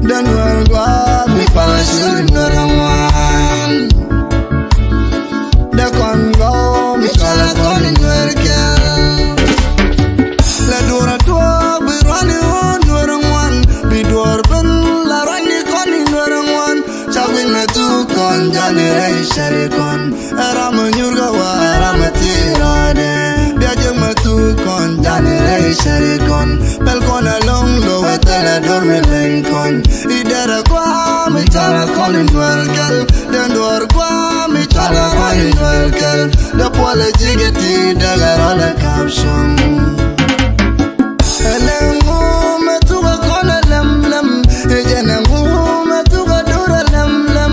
Dan warga mi palasur narawan Da kongo mi kala konin werka La dura tua birwani nwarangwan Bidwar ben la rani konin nwarangwan Chawin na tu kon jani rei sharikon Arama nyurga wa arama tirade Biajeng matu kon jani rei sharikon Pelkon along lo wetala dormi lenkon Idara kwa mi chala konin dwargal Den dwar kwa mi chala konin dwargal Da pwale jigeti daga rola kapshon Elengu metuga kona lemlem Ejenengu metuga dura lemlem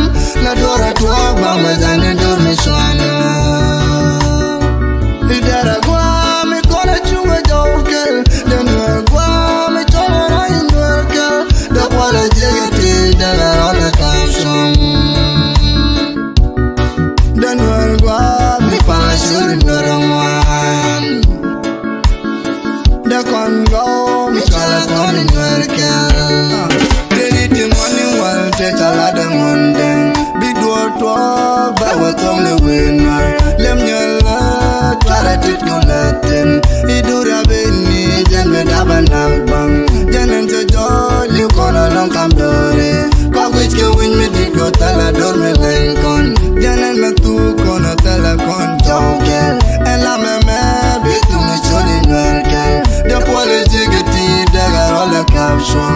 talk, but we're only winner. Let me alert, but I did go Latin. He do the baby, then we have a knock bang. Then into joy, you call a long come dory. But which can win me, did go tell a door me Lincoln. Then I'm a two corner telecon, joker. And I'm a man, be to me, shooting worker. The policy get tea, they got all the caption.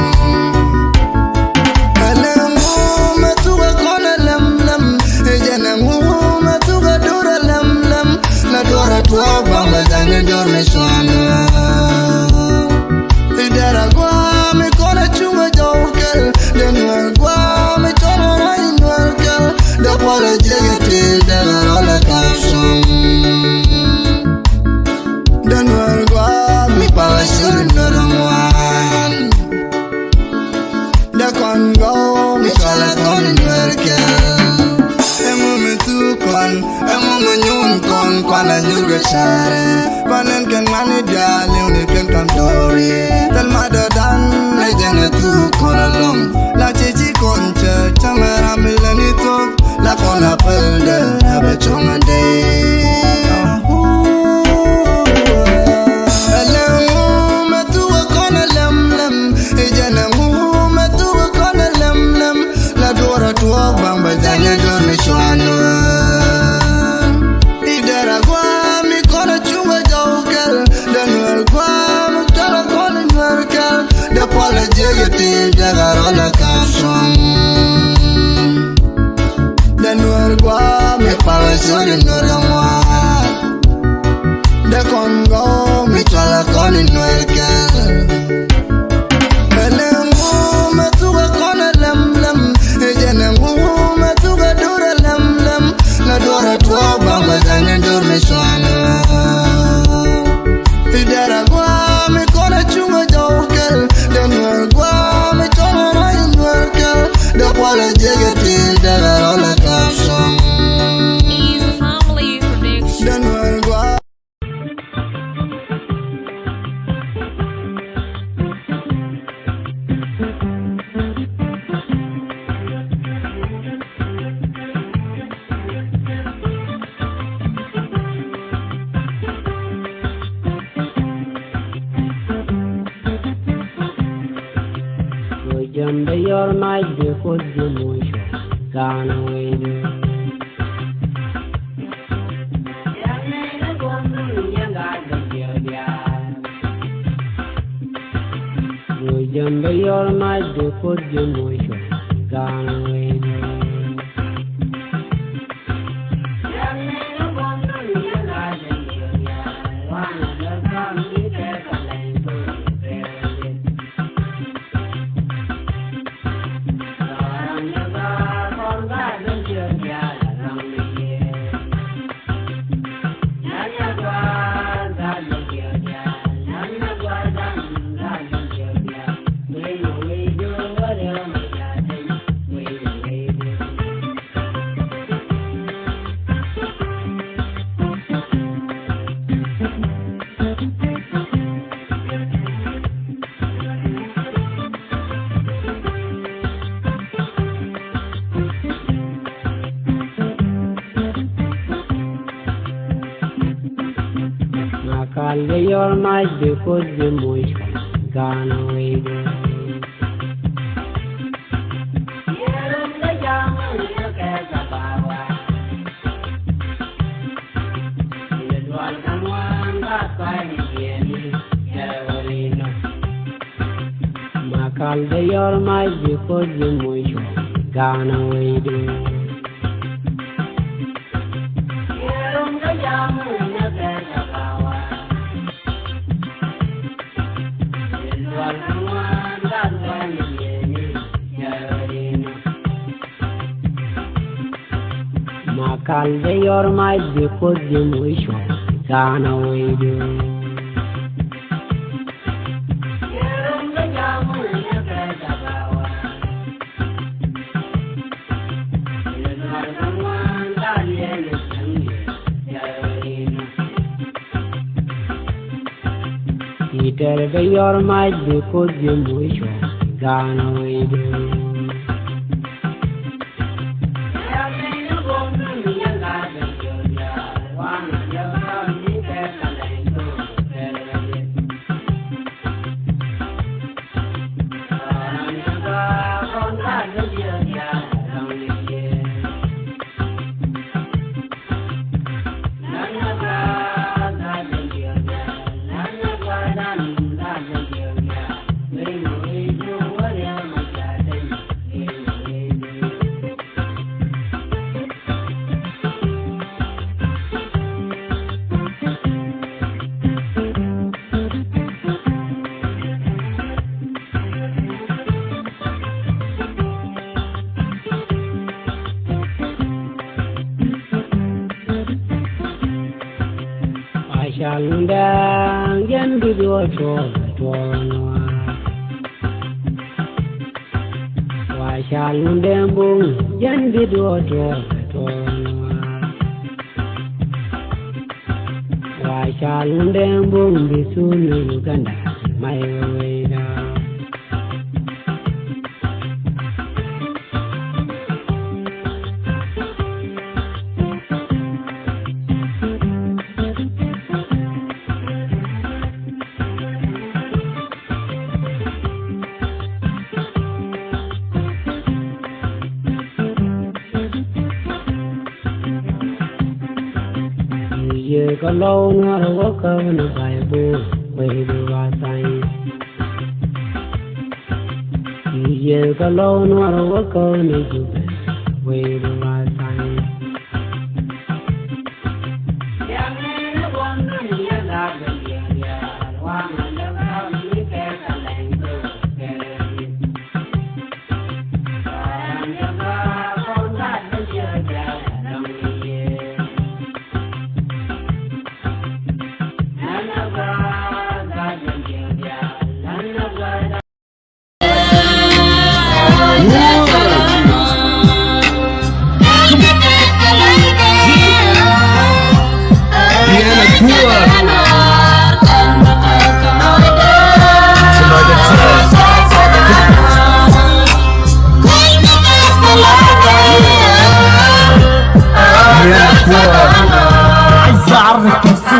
Tua bamba zange dorme shwana Idara gwa me kona chunga jokel Denwa gwa me tono na inwarkel Da pala jegete daga rola kapsum Denwa gwa me pala shuri noramwan Da kongo me chala koni nwarkel Emo manyun kon kwana nyurga share Banen ken mani dali uni ken kantori Tel madadan na jene tu kona long La chichi konche chamera milani tok La kona pelde haba chonga day Elemu metuwa kona lem lem Ijene mu metuwa kona lem lem La dora tuwa bamba janye dormi chwanwa Rola caption Den gua me pala sori noramwa De Congo me chala koni nuerkel Elemu me tuga kona lem lem Ejenemu me tuga dura lem lem La dora tua bamba zange dorme shwana Idara gua me kona chunga jokel Den gua The quality get that all the caption. Easy family prediction. Then we'll go. Jump your might before the motion gone away. Jump your might before the motion gone away. Your might before the motion gone away. Your might before the motion gone away. Your might before the motion gone away. Peter, your might before the motion gone away. Shalundang yan video to wa shalundang bung yan video to wa shalundang bung bisunu Uganda mai weda có lâu nữa đâu có cơ nó phải bu về được vào tay giờ có lâu nữa đâu có cơ nó chịu về được vào tay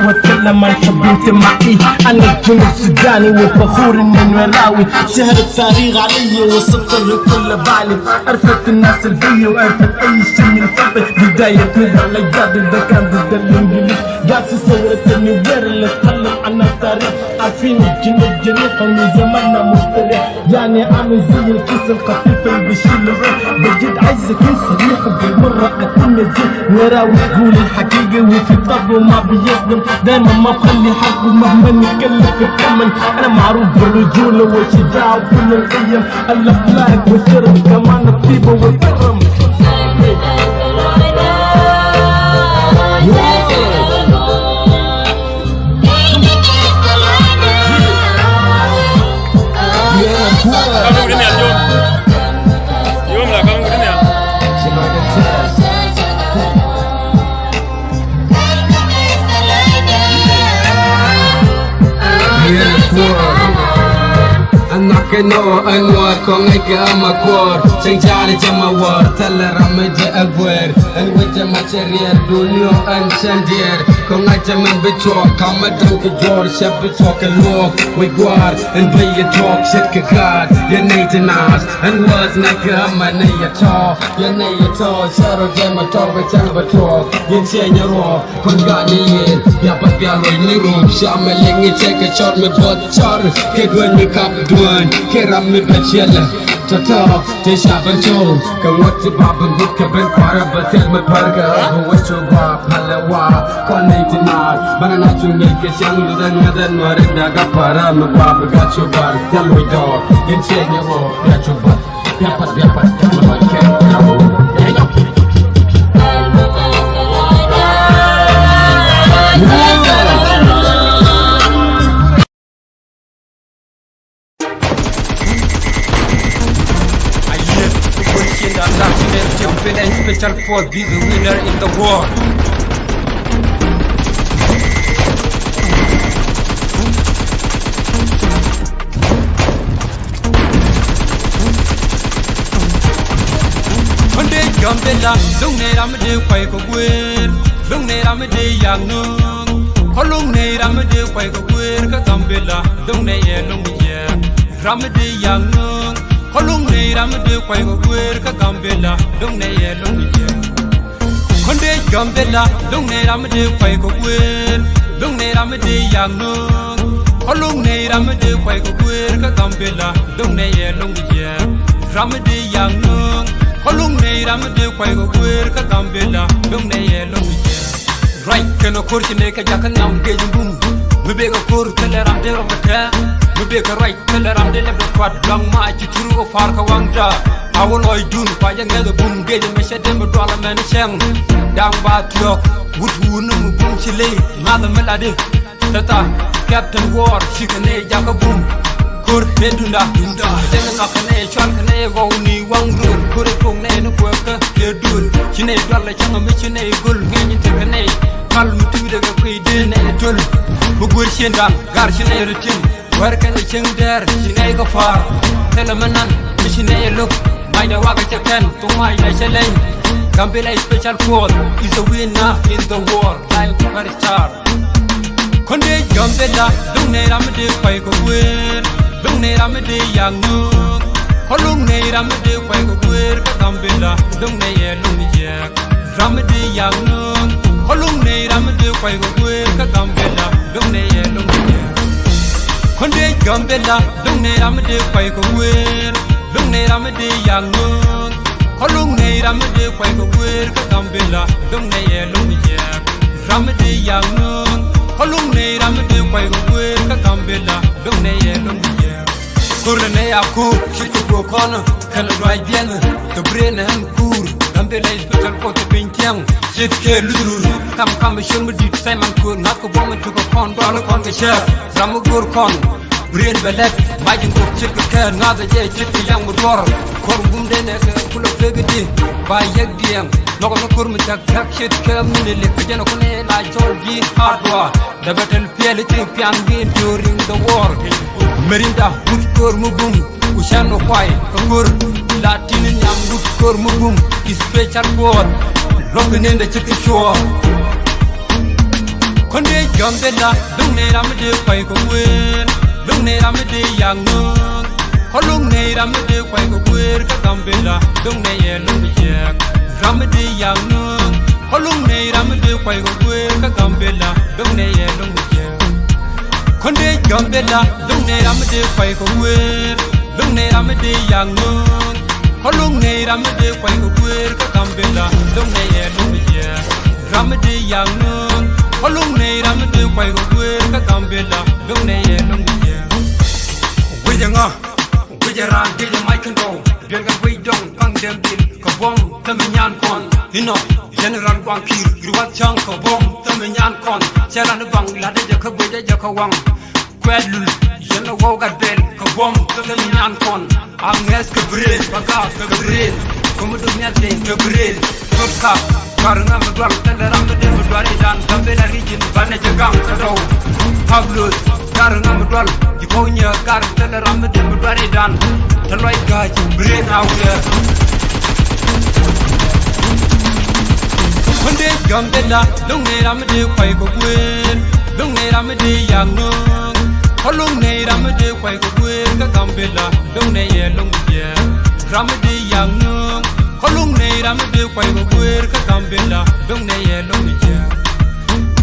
واتكلم عن حبي انتمائي انا الجنوب السوداني وفخور اني وراوي شهر التاريخ علي وصلت لكل بالي عرفت الناس الفي وعرفت اي شيء من قبل بداية نبع الاجداد اذا كان ضد الانجليز قاسي صورة النوير اللي تكلم عن التاريخ عارفين الجنوب جريحة من زماننا مستريح يعني عامل زي الكيس الخفيف اللي بيشيل الروح بجد عايز اكون صريح بالمرة اكون نزيه وراوي تقول الحقيقة وفي طبعه ما بيظلم دايما ما بخلي حقه مهما نكلف الثمن انا معروف بالرجولة والشجاعة وكل القيم الاخلاق والشرف كمان الطيبة والكرم كنو انوار كون ايك اما كور سنجالي جما وار تلا رمج اغوير ان وجه ما شرير دونيو ان شندير كون اجا من بتوك كما دنك جور شب بتوك اللوك ويقوار ان بي توك شت ككاد يا نيت ناس ان واز نك اما نيا تو يا نيا تو شارو جما تو بتن بتوك ينسين يرو كون غانيين يا بابيالو نيروم شامل يني تيك شور مي بوت شور كدوين مي كاب دوين Keram mi bachela Tata Tesha banchol Kawati babin bukka bin para batel me parga Huwacho wa palawa Kone tinar Banana chungi ke shang ludan ngadan marinda Gapara me bab gacho bar Telwi dor Yin chenye ro Yacho bat Yapat yapat Yapat ken Yawo Special force be the winner in the war. One day Gambella, don't need I'm a day quite a win. Don't need I'm a day young no. How long need I'm a day quite a win? Gambella, don't need a long year. Ramadi young no. Kolung ne ramde kwai go gwer ka gambela dong ne ye long ye konde gambela dong ne ramde kwai go gwer dong ne ramde yang no kolung ne ramde kwai go gwer ka gambela dong ne ye long ye ramde yang no kolung ne ramde kwai go gwer ka gambela dong ne ye long ye right kana kurti ne ka jakan nam ge jum me be go kur tele ramde ro ka Mube ka right tele ramde le kwat lang ma ci turu far ka wangda awol oy dun pa jange do bum geje me shede me do ala men cheng dang ba tiok wut wun mu bum ci le ma da melade Tata, Captain War, Shikane, Jacobum, Kur, Nedunda, Dunda, Denakane, Chalkane, Woni, Wangur, Kuripone, no worker, Yedul, Chine, Dalla, Changa, Michine, Gul, Gany, Tekane, Kalmutu, the Quidin, and Tul, Bugur Shindan, Garshine, Rutin, where can the Ching there, Chine go far, Telemanan, Michine, look, my the Waka Japan, to my National. Gambela special call is a winner in the war, like superstar. Konde Gambela, don't need Ramade Quaiko Weir, don't need Ramade Young Nook, Holung need Ramade Quaiko Weir, Gambela, don't need Lumiak, Ramade Young Nook, Holung need Ramade Quaiko Weir, Gambela, don't need Lumiak. Konde Gambela, don't need Ramade Quaiko Weir, don't need Ramade Young Nook. Holung nei ramade kwai ko wer ka gambela dong nei elung je ramade yang nung holung nei ramade kwai ko wer ka gambela dong nei elung je kurne nei aku shiku ko kono kana dwai bien to brene han kur gambela special ko to pintiang sitke luru kam shun mudi sai man kur na ko bom to ko kon do kon ke sha ramu gur kon brain belek majin ko chik ka na da je chik yang mudor kor gum de ne kulo fegdi ba yegdiam no ko kur mi tak shit kam ni le jeno ko ne la jol gi hardwa the battle fiel ti pian gi during the war merinda put kor mu bum ushano kwai ko kur latin nyam put kor mu bum special god rock ne de chik show konde gambela dung ne ramde kwai ko wen dung ne ramde yang no holung nei ramade kwai ko wer ka gambela dung nei elung je ramade yang no holung nei ramade kwai ko wer ka gambela dung nei elung je konde gambela dung nei ramade kwai ko wer dung nei ramade yang no holung nei ramade kwai ko wer ka gambela dung nei elung je ramade yang no holung nei ramade kwai ko wer ka gambela dung nei elung je wejanga Jaran dile mai kendo bianga we dong kang dem dil ko bom tamanyan kon hino general kwang kir griwat chang ko bom tamanyan kon charan bang la de ko be de ko wang kwelul yeno wo ga bel ko bom tamanyan kon anges ko bril baga ko bril ko mo do nyate ko bril ko ka karna mo dwal telaram de mo dwari dan tambela rijin banne jagang ko do pablo karna mo dwal Konya kar telaram de mo dwari dan Taloy gaji brain out Konde gambela long ne ramade kwai ko kwen long ne ramade yang no holong ne ramade kwai ko kwen ka gambela long ne ye long je ramade yang no holong ne ramade kwai ko kwen ka gambela long ne ye long je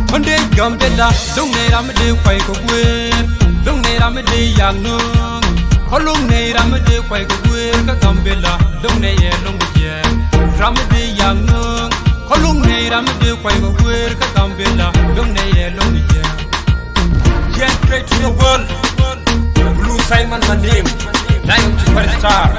Konde gambela long ne ramade kwai ko kwen long ne ramade yang no holung nei ramade kwai ko wer ka gambela long nei elong je ramade yang no holung nei ramade kwai ko wer ka gambela long nei elong je get straight to the world blue Simon my name lion superstar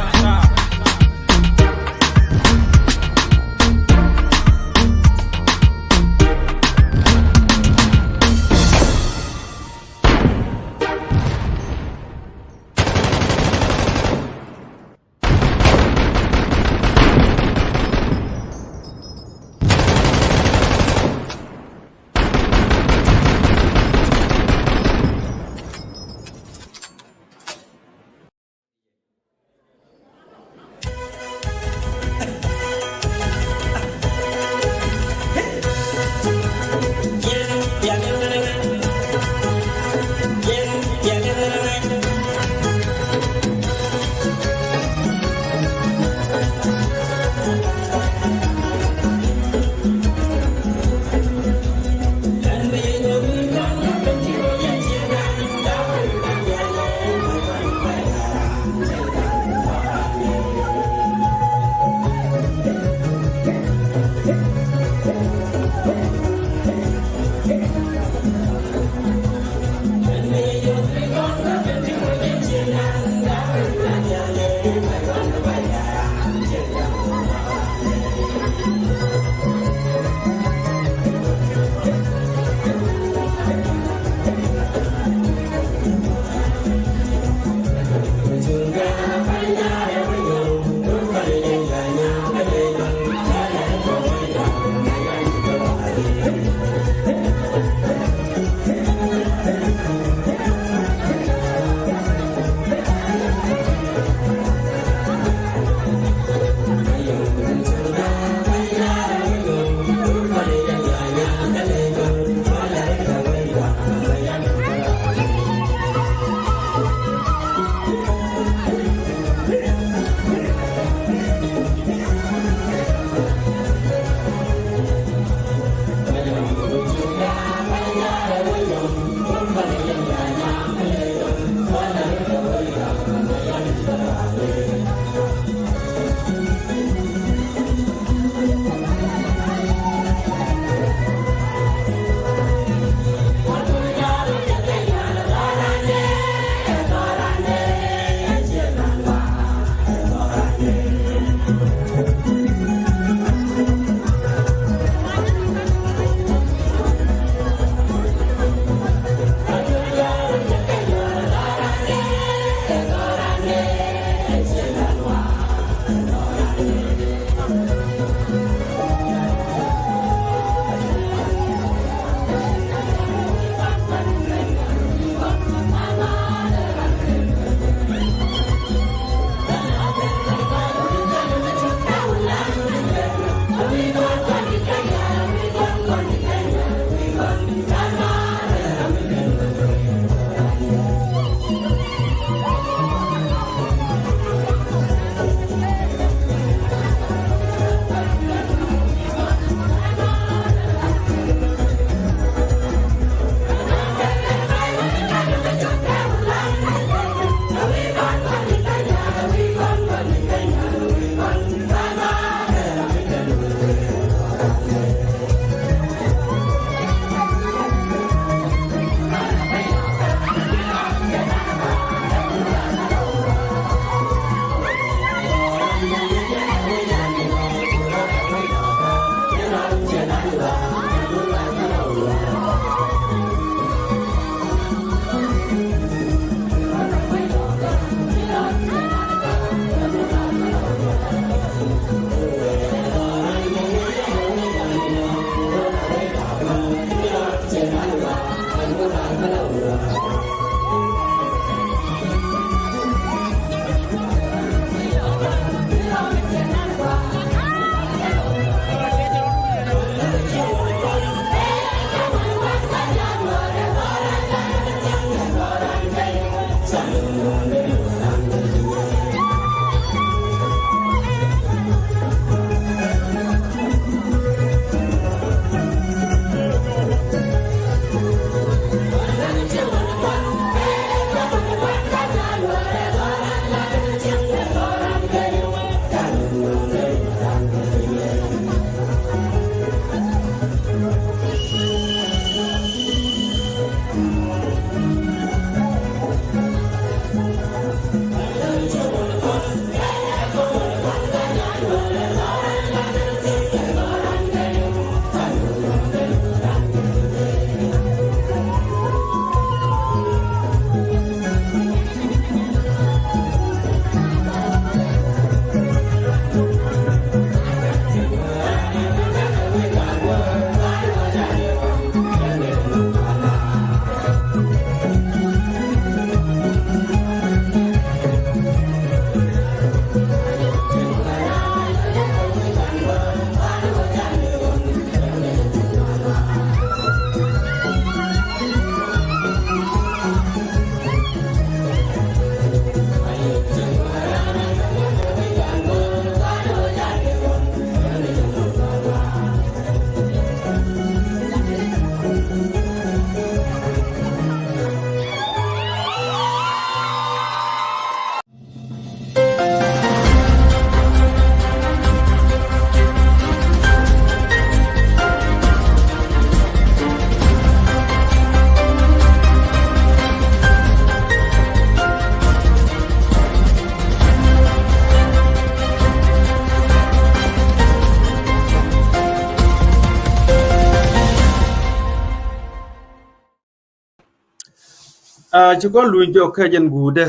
Chứ có lùi cho cái dân gù đó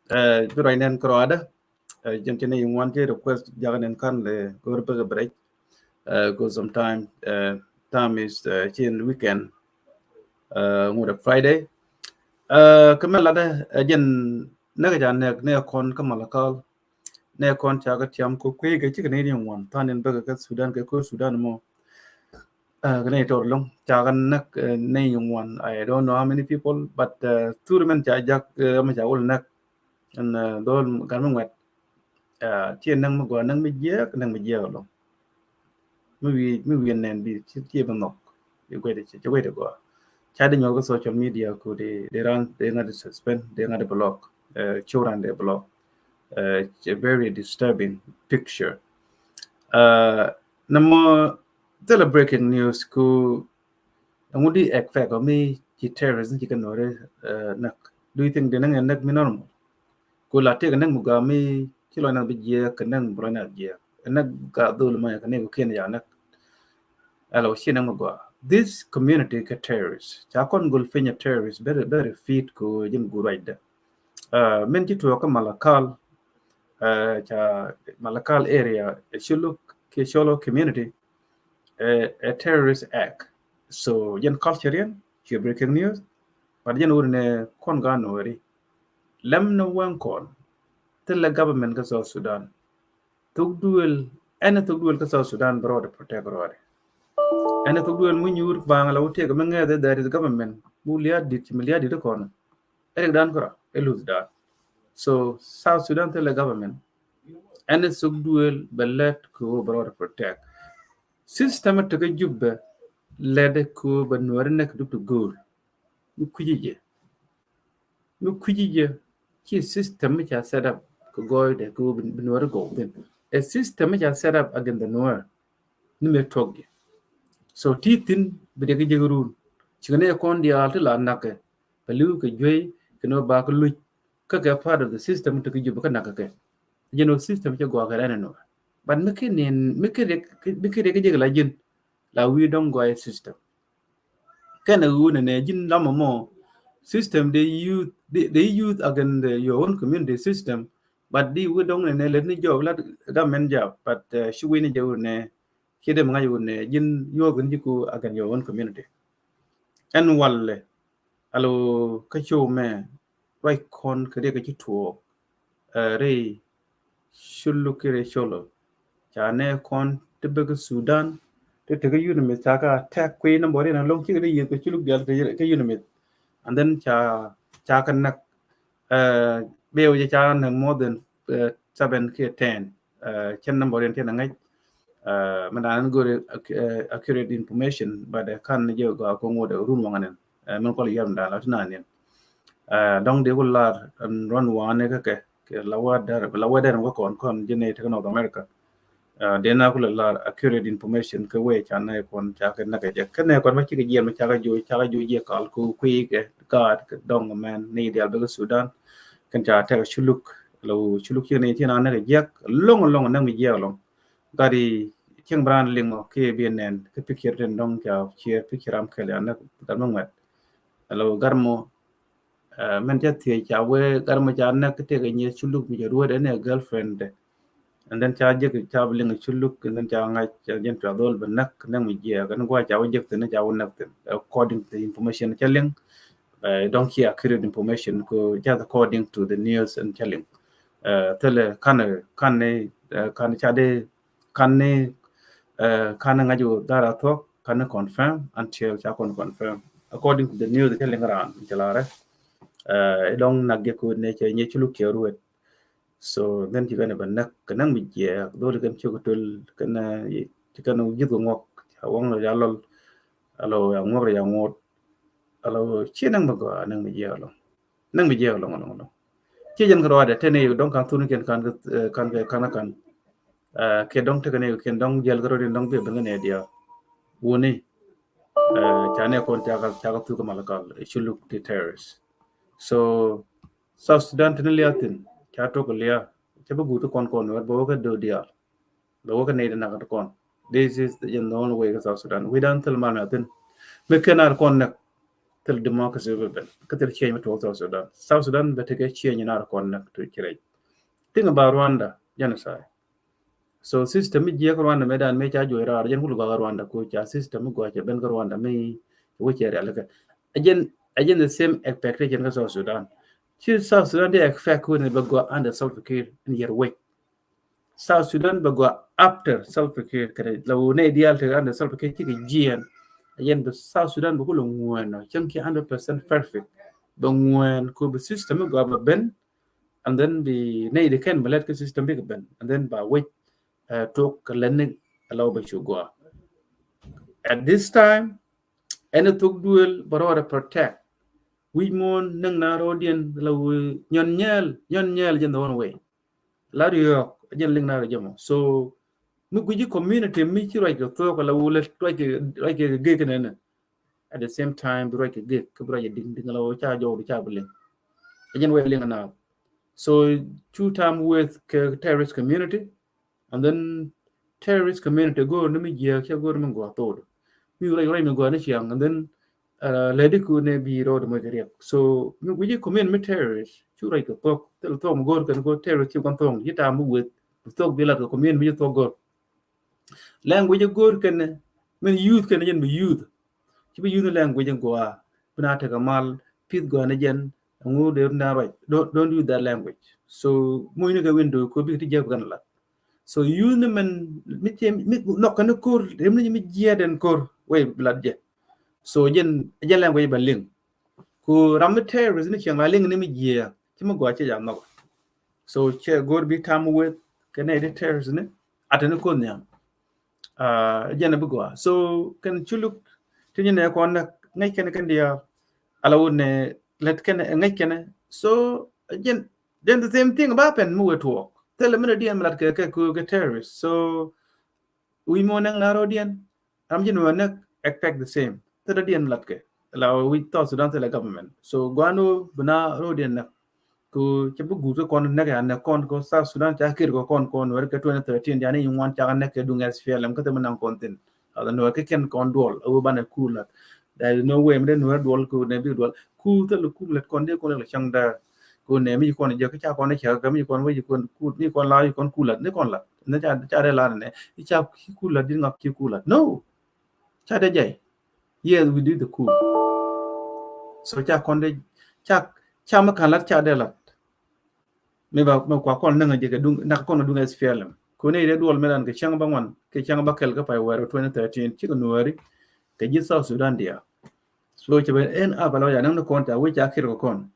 cái rồi nên có đó dân trên này ngoan chứ request jangan nên kan le go to break go sometime time is in weekend ngồi Friday cái mà là đó dân nó cái dân này con cái mà là con này con cha cái tiệm có quê cái chứ cái này đi ngoan ta nên cái Sudan cái cô Sudan mà cái này trộn long cha cái nak này ngoan I don't know how many people but two men cha jak mà cha ul nak and dol kan mo ngwet chi nang mo go nang mi je nang mi je lo mi wi nen bi chi ba nok yo go de chi go de go cha de nyogo social media ko de ran de na de suspend de na de block choran de block it's a very disturbing picture namo the breaking news ko ngudi ek fa ko mi chi terrorism chi kan no re nak do you think de nang nak mi normal ko la te kan mu ga mi chi lo na bi je kan nang bro na je nak ga do ma kan ne ko ken ya nak alo shi nang go this community ka terrorists cha kon gul fenya terrorists very fit ko jin gu right da men ji to ka malakal cha malakal area shuluk ke sholo community a terrorist act so yen culture yen she breaking news but yen urne kon ga no ri lem no wan kon the government ka South Sudan tugduel ana tugduel ka South Sudan bro de protect bro ana tugduel mun yur bang la wote ga menga that is government mulia dit ko no erek dan ko eluz da so South Sudan the government ana tugduel belet ko bro de protect system to ga jubbe lede ko ba nore nek du to gol mu kujije ki system cha set up ko goy de ko nore go ben a system cha set up again the nore ni me togge so titin bide ke jegrun chigane kon dia alta la nakke pelu ke joy ke no ba ko lu ka ga part of the system to ke jubu ka nakke je no system che go ga no but me ke ke jegla jin la we don't go a system kana wuna ne jin lama mo system they use again your own community system but di we don't ne le ni job la government job but shi we ni job ne kede mga yu ne jin yo gun jiku again your own community en walle alo ka show me right kon kede ka jitu re shullu kire sholo chane kon tibbe Sudan te ga yunu me chaka attack queen no bore na long chi ga yi ko chulu gal ke yunu me and then cha kan nak beo cha na more than 7 k 10 chen number yen ten ngai man go accurate information but kan je go ko ngode run wanganen man ko yam da la tana ne dong de gular run wane ke lawa dar ko kon jene te North America dena kula la accurate information ke we chana kon cha ke na ke ne kon ma chi ke yen ma cha ga ju ye kal ku ke god dong man ni dia be Sudan kan cha ta chuluk ne ti na ne ke long na mi ye long gari king brand lingo ke benen ke pikir den dong cha che pikiram ke la na kan mo ngat lo garmo men ja ti cha we garmo cha na ke te ke nye chuluk mi ruwa de ne girlfriend and then cha je cha bling chuluk and then cha ngai cha jen tra dol benak nang mi je kan gwa cha je te cha wonak te according to the information cha ling don't hear accurate information ko just according to the news and telling tele kan cha de kan ngaju dara to kan confirm until cha confirm according to the news telling around chalare long nagge ko ne cha nye chuluk ke ruwet so then you gonna banak kanang mi je do le kan chukutul kana kana jitu ngok wong lo jalol alo ya ngok ya ngot alo chinang bago nang mi je lo nang mi je lo ngolo che jen ko wade tene yu don kan tunu ken kan ke dong te kane ken dong jel garo din dong be ngane dia woni chane kon chaga tu ko malakal chuluk the terrorists so South Sudan tene liatin chato ko lia chaba gutu kon war bo ka do dia bo ka ne na ka kon this is the only way South Sudan we don't tell man atin me kenar kon nak tel democracy ben katel change to South Sudan better get change in our connect to kirej thing about Rwanda genocide so system je Rwanda medan me cha joira jen hulu ga Rwanda ko cha system go cha ben ga Rwanda me wo chere alaka again the same expectation ga South Sudan South Sudan they expect ko ne go under self-care in your way South Sudan ba go after self-care kare law ne ideal to under self-care ki jian again the South Sudan ba ko lo ngwana chunky 100% perfect ba ngwan ko the system go ba ben and then the ne the can ballet system big ben and then ba wait talk learning allow by go at this time any talk duel but protect we mon nang na rodien law nyon nyel jen the one way la rio jen ling na jamo so mu guji community mi ci right to ko la wala like ge kenena at the same time right ge ko right ding la cha jo cha bele jen way ling na so two time with terrorist community and then terrorist community go no mi je ke go mo go to mi right mi go na chiang and then lady ku ne bi road mo gere so mi guji community mi terrorist chu right to tel to mo go kan go terrorist ki kon tong yita mu with to bi la ko community mi to go language go kan men youth kan jen bi youth ci bi youth language go buna ta kamal pit go na jen ngu de na right don't use that language so mo ni ga window ko bi ti jeb gan la so youth men mi no kan ko dem ni mi jeden ko way blood je so jen language ba ling ko ram terrorist ni chiang la ling ni mi je ci mo go ci jam no so che go bi tam with kan ne terrorist ni atene ko nyam jana bugwa so kan chuluk tinye ne ko na ngai kan dia ala wonne let kan ngai kan so again then the same thing about pen mu to tell me dia malat ke ku terrorist so we mo nang na rodian am jin wona expect the same tada dia malat ke la we thought Sudan the government so gwano bana rodian na ku chabu gu ko na ga na kon ko South Sudan ta kir ko kon wer ke 2013 yani you want ta na ke dunga SPLM ko te man kontin ala no ke ken kon dol o bana kula there is no way me no dol ko ne bi dol ku te lu ku let kon de ko le chang da ko ne mi kon je ka cha kon ne cha ga mi kon wi kon ku ni kon la kon kula ne kon la ne cha de la ne cha kula din ngak ki kula no cha de jay yes we did the coup so cha kon de cha ma kan la cha de la me ba kwa kon nanga je dung na kon dung SPLM ko ne de dol melan ke chang bangwan ke chang bakel ka pa wero 2013 ci ko nuari ke ji South Sudan dia so che ben en abalo ya nang kon ta we ja kir ko kon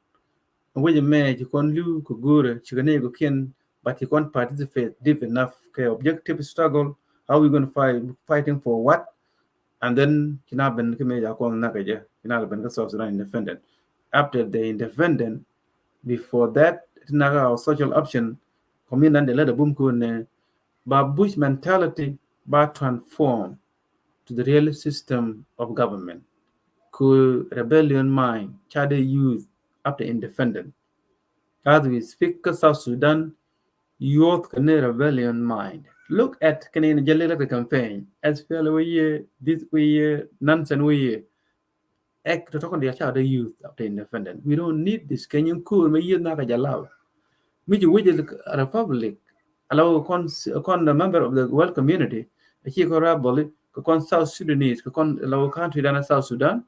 we je me ji kon lu ko gore ci ne ko ken but he kon participate deep enough ke objective struggle how we going to fighting for what and then kina ben ke me ja kon na ke je kina ben ka South Sudan independent after the independent before that naga social option community and the boom kun ba Bush mentality ba transform to the real system of government ku rebellion mind chade youth after independent as we speak South Sudan youth can rebellion mind look at can jalila the campaign as well we this we nonsense we ek to talk on the chade youth after independent we don't need this Kenyan cool me yin na ka jalaw which republic allow con the member of the world community he ko raboli ko con South Sudanese ko con allow country dana South Sudan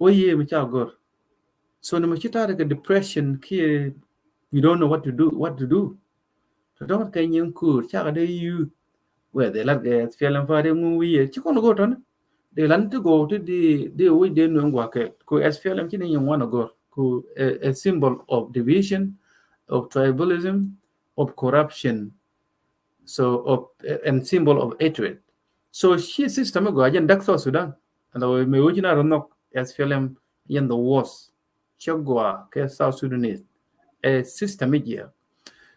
oye mi cha gor so no machita the depression ki we don't know what to do so don't can you cool cha de you where they like the feeling for them we chi kon go ton they land to go to the we de no ngwa ke ko SPLM chi ni want to go ko a symbol of division of tribalism, of corruption, so of and symbol of hatred. So she system go again that's South Sudan. And me ujina ronok SPLM in the worst. Chogwa ke South Sudanese a system here.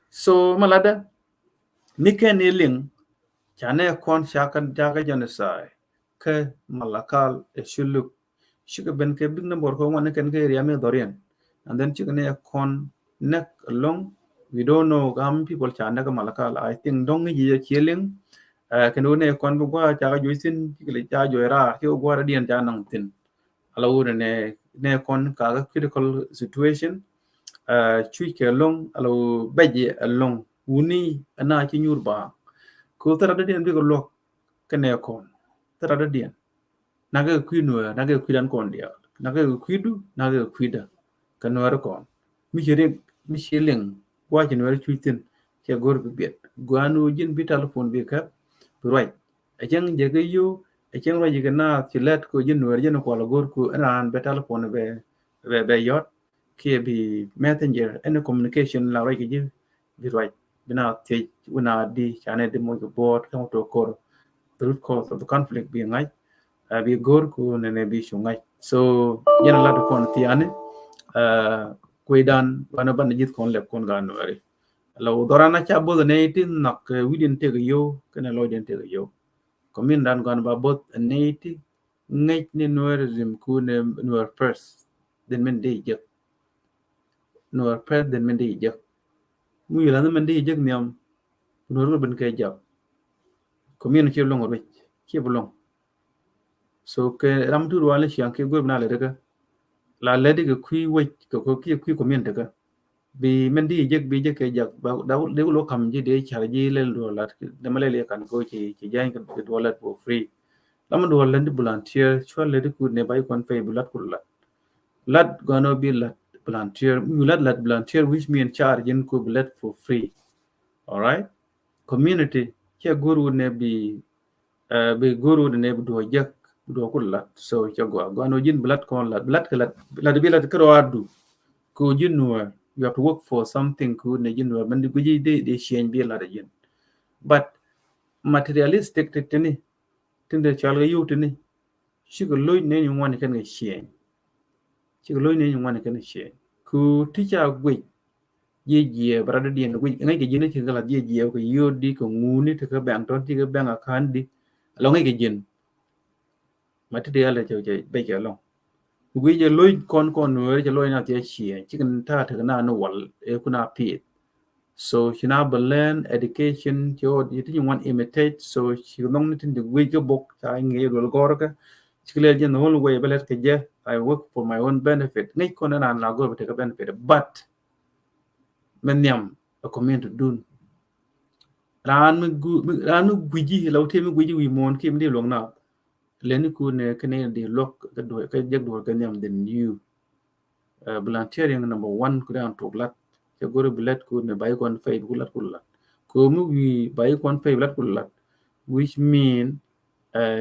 So malada Mike Niling chane kon shakan jaga genocide ke malakal e shuluk shika ben ke big number ko wan ken ke area me dorian and then chikane kon neck along we don't know how many people chana ka malakal I think dong ye killing can one kon bu gwa cha juisin kile cha joira ke gwa dian cha nang tin alo ne kon ka critical situation chui ke long alo beje long uni ana ci nyur ba ko tara da den bi ko lok kene kon tara da den naga kwinu naga kwidan kon dia naga kwidu naga kwida kanwar kon mi shilling kwa ci nwer chuitin ke gor bi bet gwanu jin bi telephone bi ka right a jang je ga yo a jang ra ji ga na ci let ko jin nwer jin ko la gor ku ran be telephone be yot ke bi messenger any communication la ra ji bi right bina te una di chane de mo board ka to ko the root cause of the conflict being ngai bi gor ku ne bi shungai so yana la kon tiane kuidan wana ban jit kon le kon ga no ari lo dorana cha bo ne tin nak widin te yo kana lo den te yo komin dan gan ba bot ne ti ngai ne noer zim ku ne noer pers den men de je noer pers den men de je mu yila men de je nyam noer ben ke jab komin ke long ro ke bolong so ke ram tu wala chiang ke gor na le daga la le de ku wi ko ki ku komin daga bi men di je bi je ke jak ba da de lo kam ji de char ji le do la de male le kan ko ci jain kan do la for free lam do la di volunteer chwa le de ku ne bay kon pay bulat ku lat gano bi lat volunteer you lat volunteer which mean charge in ku bulat for free all right community ke guru ne bi guru ne do jak do ku lat so ke gano jin bulat kon lat lat bi lat ko adu ko jin nuwa you have to work for something ku ne jin nuwa man guji de shen bi la jin but materialistic tini tinde chalga yu tini shigo loy ne you want kan ga shen shigo loy ne you want kan shen ku teacher gwe ye brother dien gwe ngai ke jin ke gala ye ko yodi ko nguni te ka bang ton ti ka bang akan di lo ngai ke jin material je be ke lo gwe je loy kon no je loy na te shen chicken ta te na no wal e kuna pi so she now learn education jo you want imitate so she long tin the way go book ta nge do gorka chikle je no way belet ke je I work for my own benefit ngai kon na na go take benefit but menyam a community dun ran mu guji law te mu guji wi mon kim de long na len ku ne kene de lok ka do ka jeg do ka nyam the new volunteering number 1 ku dan to lat ke gore bilet ku ne bay kon fay ku lat ko mu wi bay kon fay lat ku lat which mean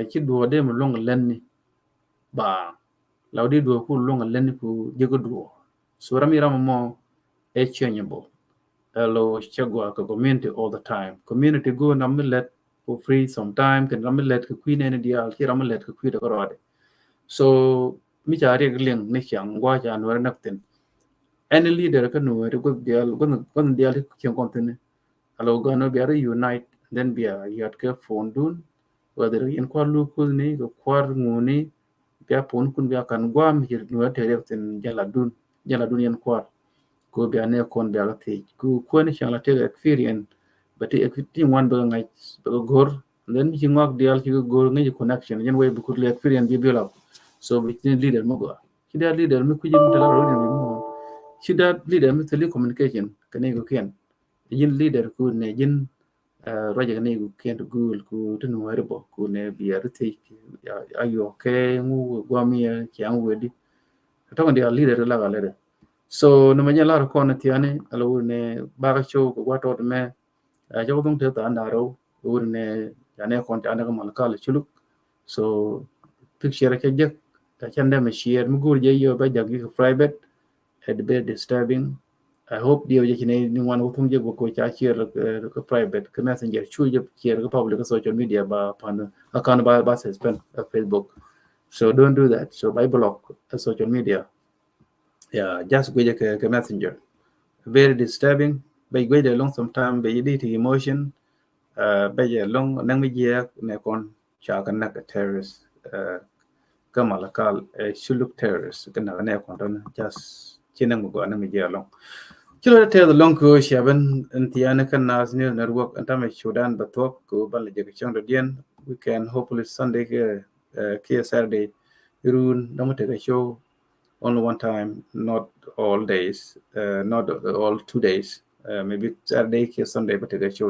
ci do de mu long len ni ba law de do ku long len ku jego do so rami ram mo e changeable hello chagwa ka community all the time community go na mi let for free sometime can ram let ku queen ne dia ci ram let ku da rode so mi jare gleng ne chang gwa ja no nakten any leader ka no go dial ken kontine alo go no be unite then be yat ke phone dun whether in kwa lu ku ni go kwar nguni be pon kun be kan gwa mi no te rekten jala dun yan kwar ko be ne kon be te ku ni chala te experience but ti wan be ngai be gor then ji ngak dial ki gor ngai connection yen way bu ku le experience bi la so bi leader mo go ki da leader mi ku jim tala ro ni mo shi da leader mi tele communication kane go ken yin leader ku ne yin raja ne ku ken to gul ku tunu wari bo ku ne bi arti ayo ke mu gwa mi ki an wedi to ndi leader la ga le so no ma la ko na tiane alo ne ba ga show ko wato me jago dum te ta andaro ur ne ne kon ta na mal kala chulu so picture ke je ta chande me share mu gur je yo ba jagi private at very disturbing. I hope the original one who think go cha share private ka messenger chu je share public social media ba pan account ba suspend Facebook. So don't do that. So by block social media. Yeah, just go ke messenger. Very disturbing. By go long sometime by the emotion by long nang me ne kon cha kan na terrorist kamalakal shuluk terrorist kana ne kon just chinang go nang me long. Kilo te the long ko shaban antiana kan nas new network antame Sudan batok ko bal je chang dien we can hopefully Sunday ke Saturday Irun, don't take a show only one time, not all days, not all 2 days. Maybe Saturday, Sunday, but take a show,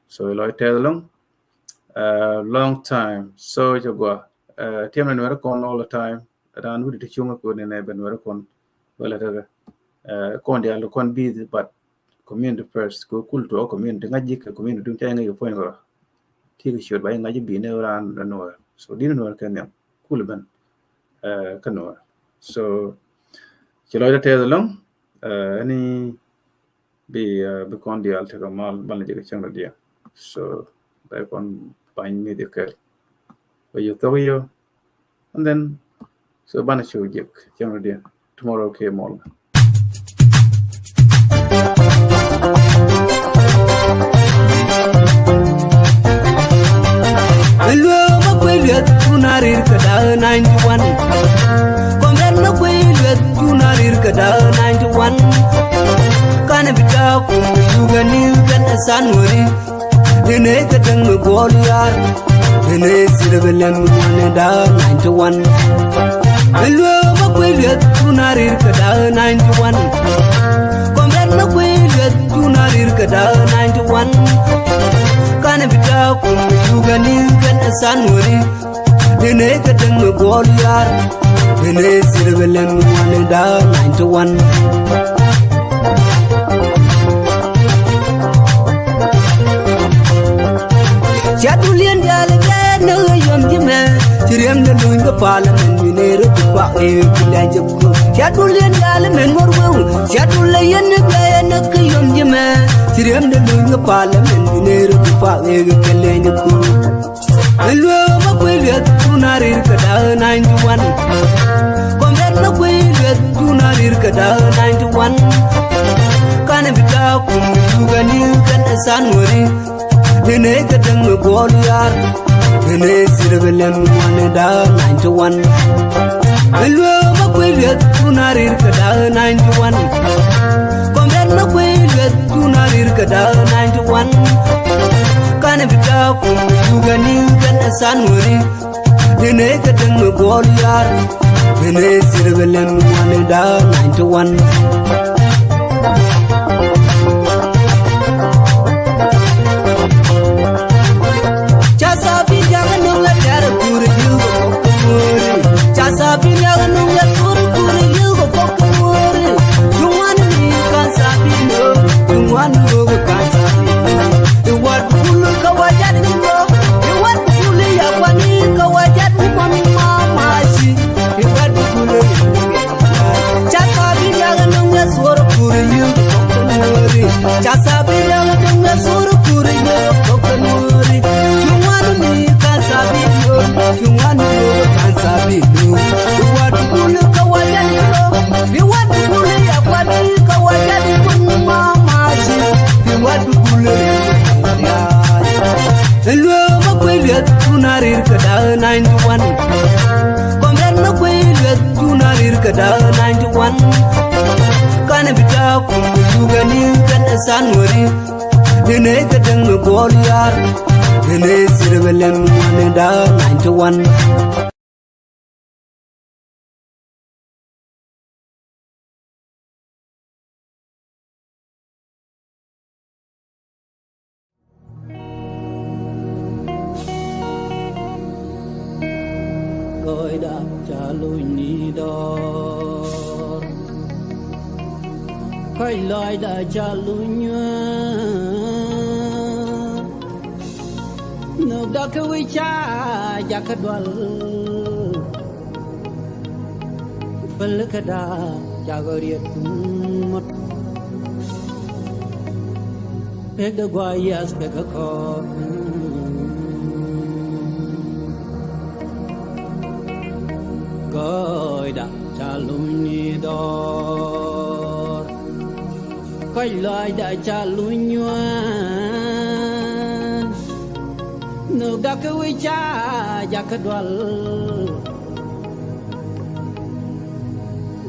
So, I tell along, long time. So, you go, Tim and work on all the time. And would the chunga go in a ben work on, well, con the con be, but community first, go cool to a community, magic, community, don't tell you point. Take a shot by Naji be never and nowhere. So, didn't work in them. Cool, ben. Canoa. So, Chiloida tell along, any be con the alter mal balance channel dear. So, I can find me the care. But you throw you, and then so Banashu Jik, channel dear. Tomorrow came all. Tunarir kada 91 Komren na kwelwe tunarir kada 91 Kana bita ku yuga ni kan sanwari Dine kadang goliyar Dine sirbelen wane da 91 Elwe ma kwelwe tunarir kada 91 Komren na kwelwe tunarir kada 91 Kana bita ku yuga ni kan sanwari Dine kadang goliyar Dine sirbelen wane da 91 Chadulian dalga no yom jime Chiriam da luin ka parliament minero pa e kulanja ko Chadulian dalmen morwo Chadulian ga na ka yom jime Chiriam da luin ka parliament minero pa e kulanja ko Elwe ma kwelwe tunarir kada 91 Komret na kwelwe tunarir kada 91 Kana bita ku yuga ni kan sanwari Dine kadang goliyar Dine sirbelen wane da 91 Elwe ma kwelwe tunarir kada 91 Komret na kwelwe tunarir kada 91 Kana bita ku yuga ni kan sanwari Dine kadang goliyar Dine sirbelen wane da 91 Tunarir kada 91 Komren na kwelwe tunarir kada 91 Kana bita ku yuga ni kan sanwari Dine kadang goliyar Dine sirbelen wane da 91 Coi đã trả lối ni đor Coi lời đã trả lối nhớ Nước đã cứ quý cha Dạ khá đoal Bên lực đã trả gợi riêng mất Bek da guayas bek a kok Coi đã trả lối ni đor Coi lời đã trả lối nhoan Nước đã cứ quý cha Dạ khá đoal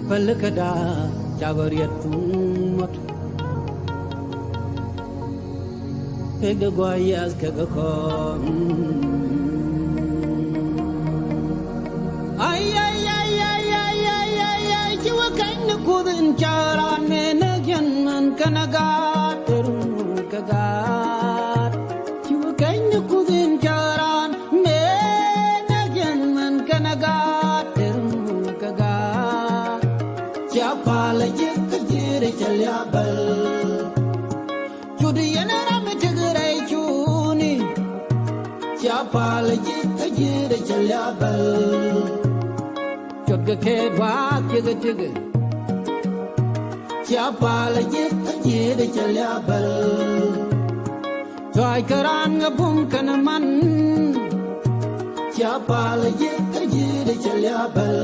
Bên lực đã trả gợi riêng mất Bek da guayas bek a kok Ay kudin charan menajan man kanagat kagat chiwa kanya kudin charan menajan man kanagat kagat chapala jikajir chalyabal chudi yanara mejagrai chuni chapala jikajir chalyabal chodga kedwa jiga chapala jikajir chalyabal toy karan ngabum kanaman chapala jikajir chalyabal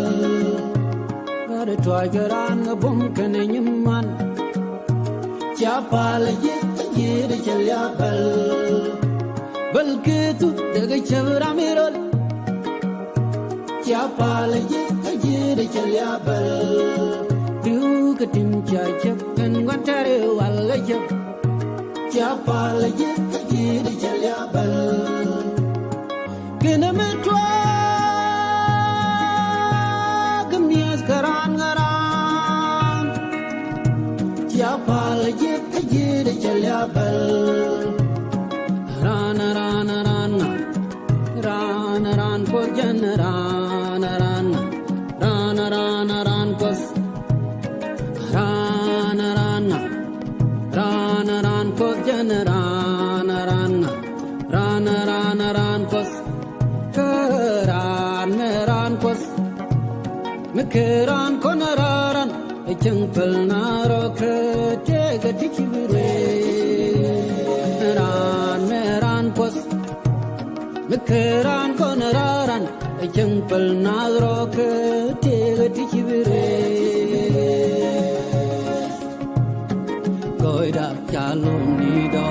ada toy karan ngabum kananyman chapala jikajir chalyabal balketu daga chavramirol chapala jikajir chalyabal katin chachap kan wantare walla jab chapala jikajir chalyabal kena metwa gamias karan ngaran chapala jikajir chalyabal rana rana rana rana ran ko jan rana rana rana rana ran kos rana rana rana ran ko jan rana rana rana rana ran kos karan meran kos mekeran konararan echangpal naro ke tega tikibure ran meran kos mekeran konararan echangpal naro ke tega tikibure koida chaluni do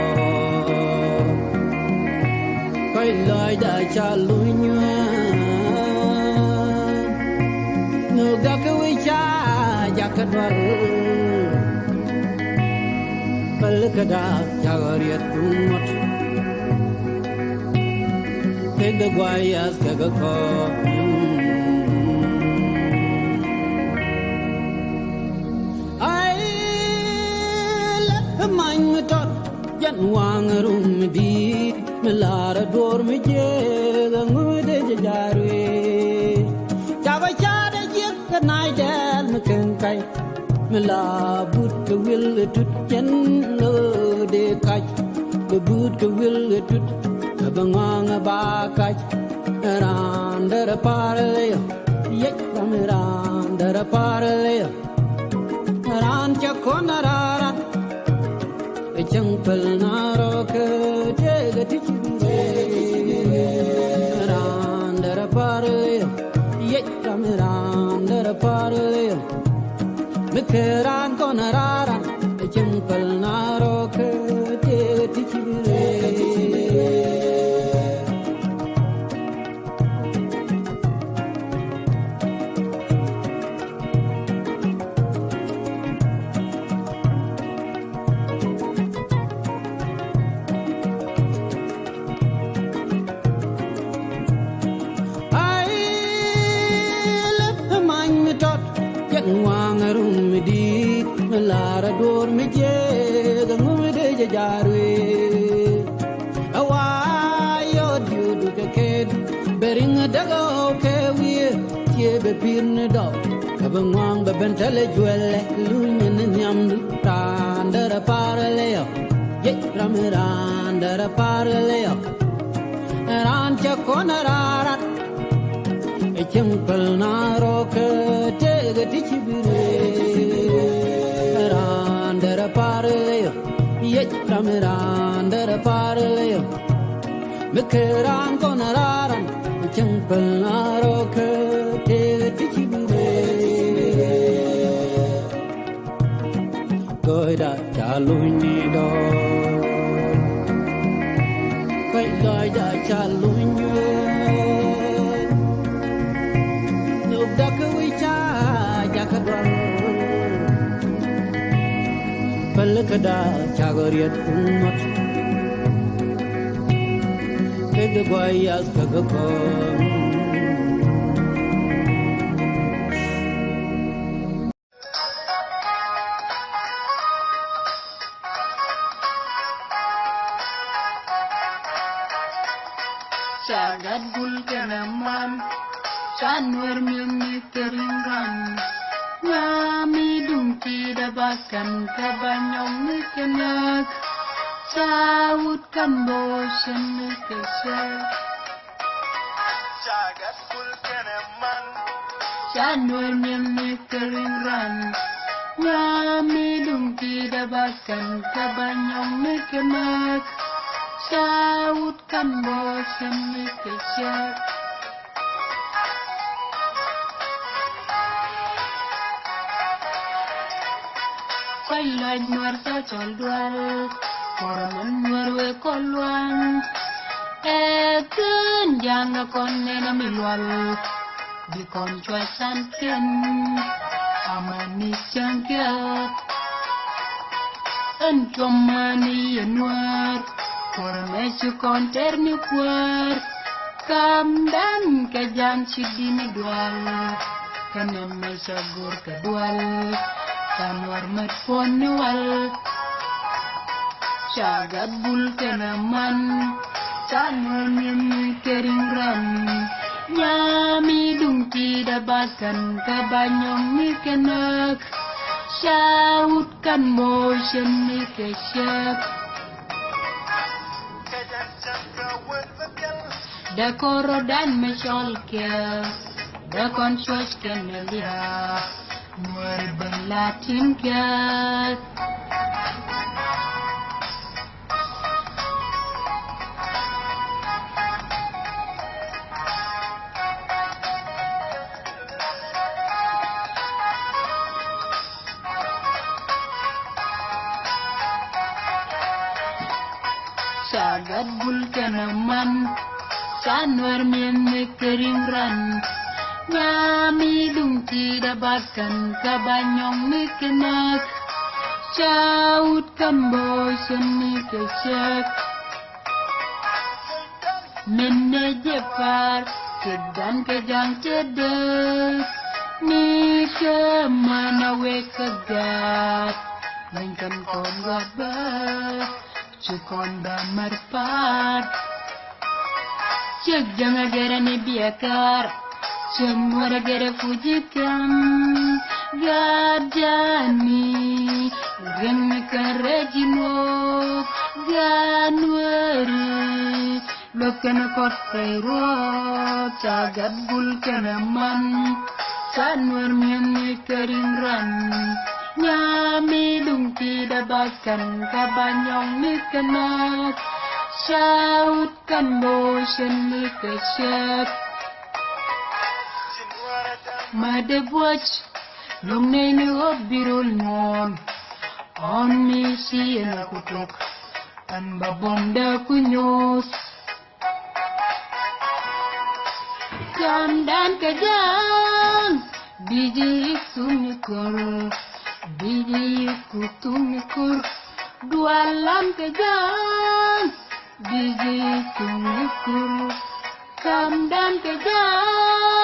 koi loi da chalunya no gakawicha jakadwar palkada jagariat tumot kega guayas kega ko ai la mang tot yan wang rum di melara dor me je ngude jajarwe jawa chada jek kanai dal meken kai mela but ke wil tut jen lo de kai ke but ke wil tut kabang ba kai ran der parle ye ran der parle ran cha konaran echangpal naro ke tega tikibure ran der parle ye ran der parle mekeran konararan echangpal naro ke tega tikibure wang rum di lara dor me je ngumde jajarwe awayo du ke ked bering dago ke wi ke be pin do kabang be bentale jwelle lunyen nyam du tandara parale ye ramirandara parale ran cha konararat echangpal naro ke tega tikibure randara parle ye ramirandara parle mekeran konararan echangpal naro ke tega tikibure koida chaluni do koida chaluni dakawicha jakadwar palkada chagariat tumot kega guayas kega ko Chanwer mi keringan Nyami dungki dabakan kabanyong mi kenak Saut kan bosan mi kesek Jagat kul keneman Chanwer mi keringan Nyami dungki dabakan kabanyong mi kenak Saut kan bosan mi kesek Quay lại nuôi sao tròn đoan, còn nuôi nuôi con loan, cơn giang là con nên nó bị loan, vì con cho san kiên, amani chẳng kia, anh cho mani nuôi, còn mẹ chú con ter mi quar, cam dan cái giang chỉ đi mi đoan, cái em mẹ sagur cái đoan. Kanwar matpon wal Chagat bul kenaman Chanwar nyami keringran Nyami dungki dabakan kabanyong mi kenak Syaut kan motion mi kesyak Da korodan me sholke Da konsyos kenelia Nuar belatin kat Sagat bul kenaman Sanwar mi keringran Nyami dungki dabakan kabanyong mi kenak Caut kan bosan mi kesek Mene jepar kedan kejang cedek Mi kemana we kegat Lengkan kon wabah Cukon bamarpat Cek jangan gerani biakar Semua negara pujikan Gadani Gen kerajino Ganwari Lokan kot kairo Cagat bul kenaman Sanwar mi keringran Nyami dungki dabakan kabanyong mi kenak Syaut kan bosan mi kesek Made watch, long name of birul mon. On me see and a kutuk, and babonda kunyos. Kandan kajang, biji sunikur, biji kutunikur, dualam kajang, biji sunikur, kandan kajang.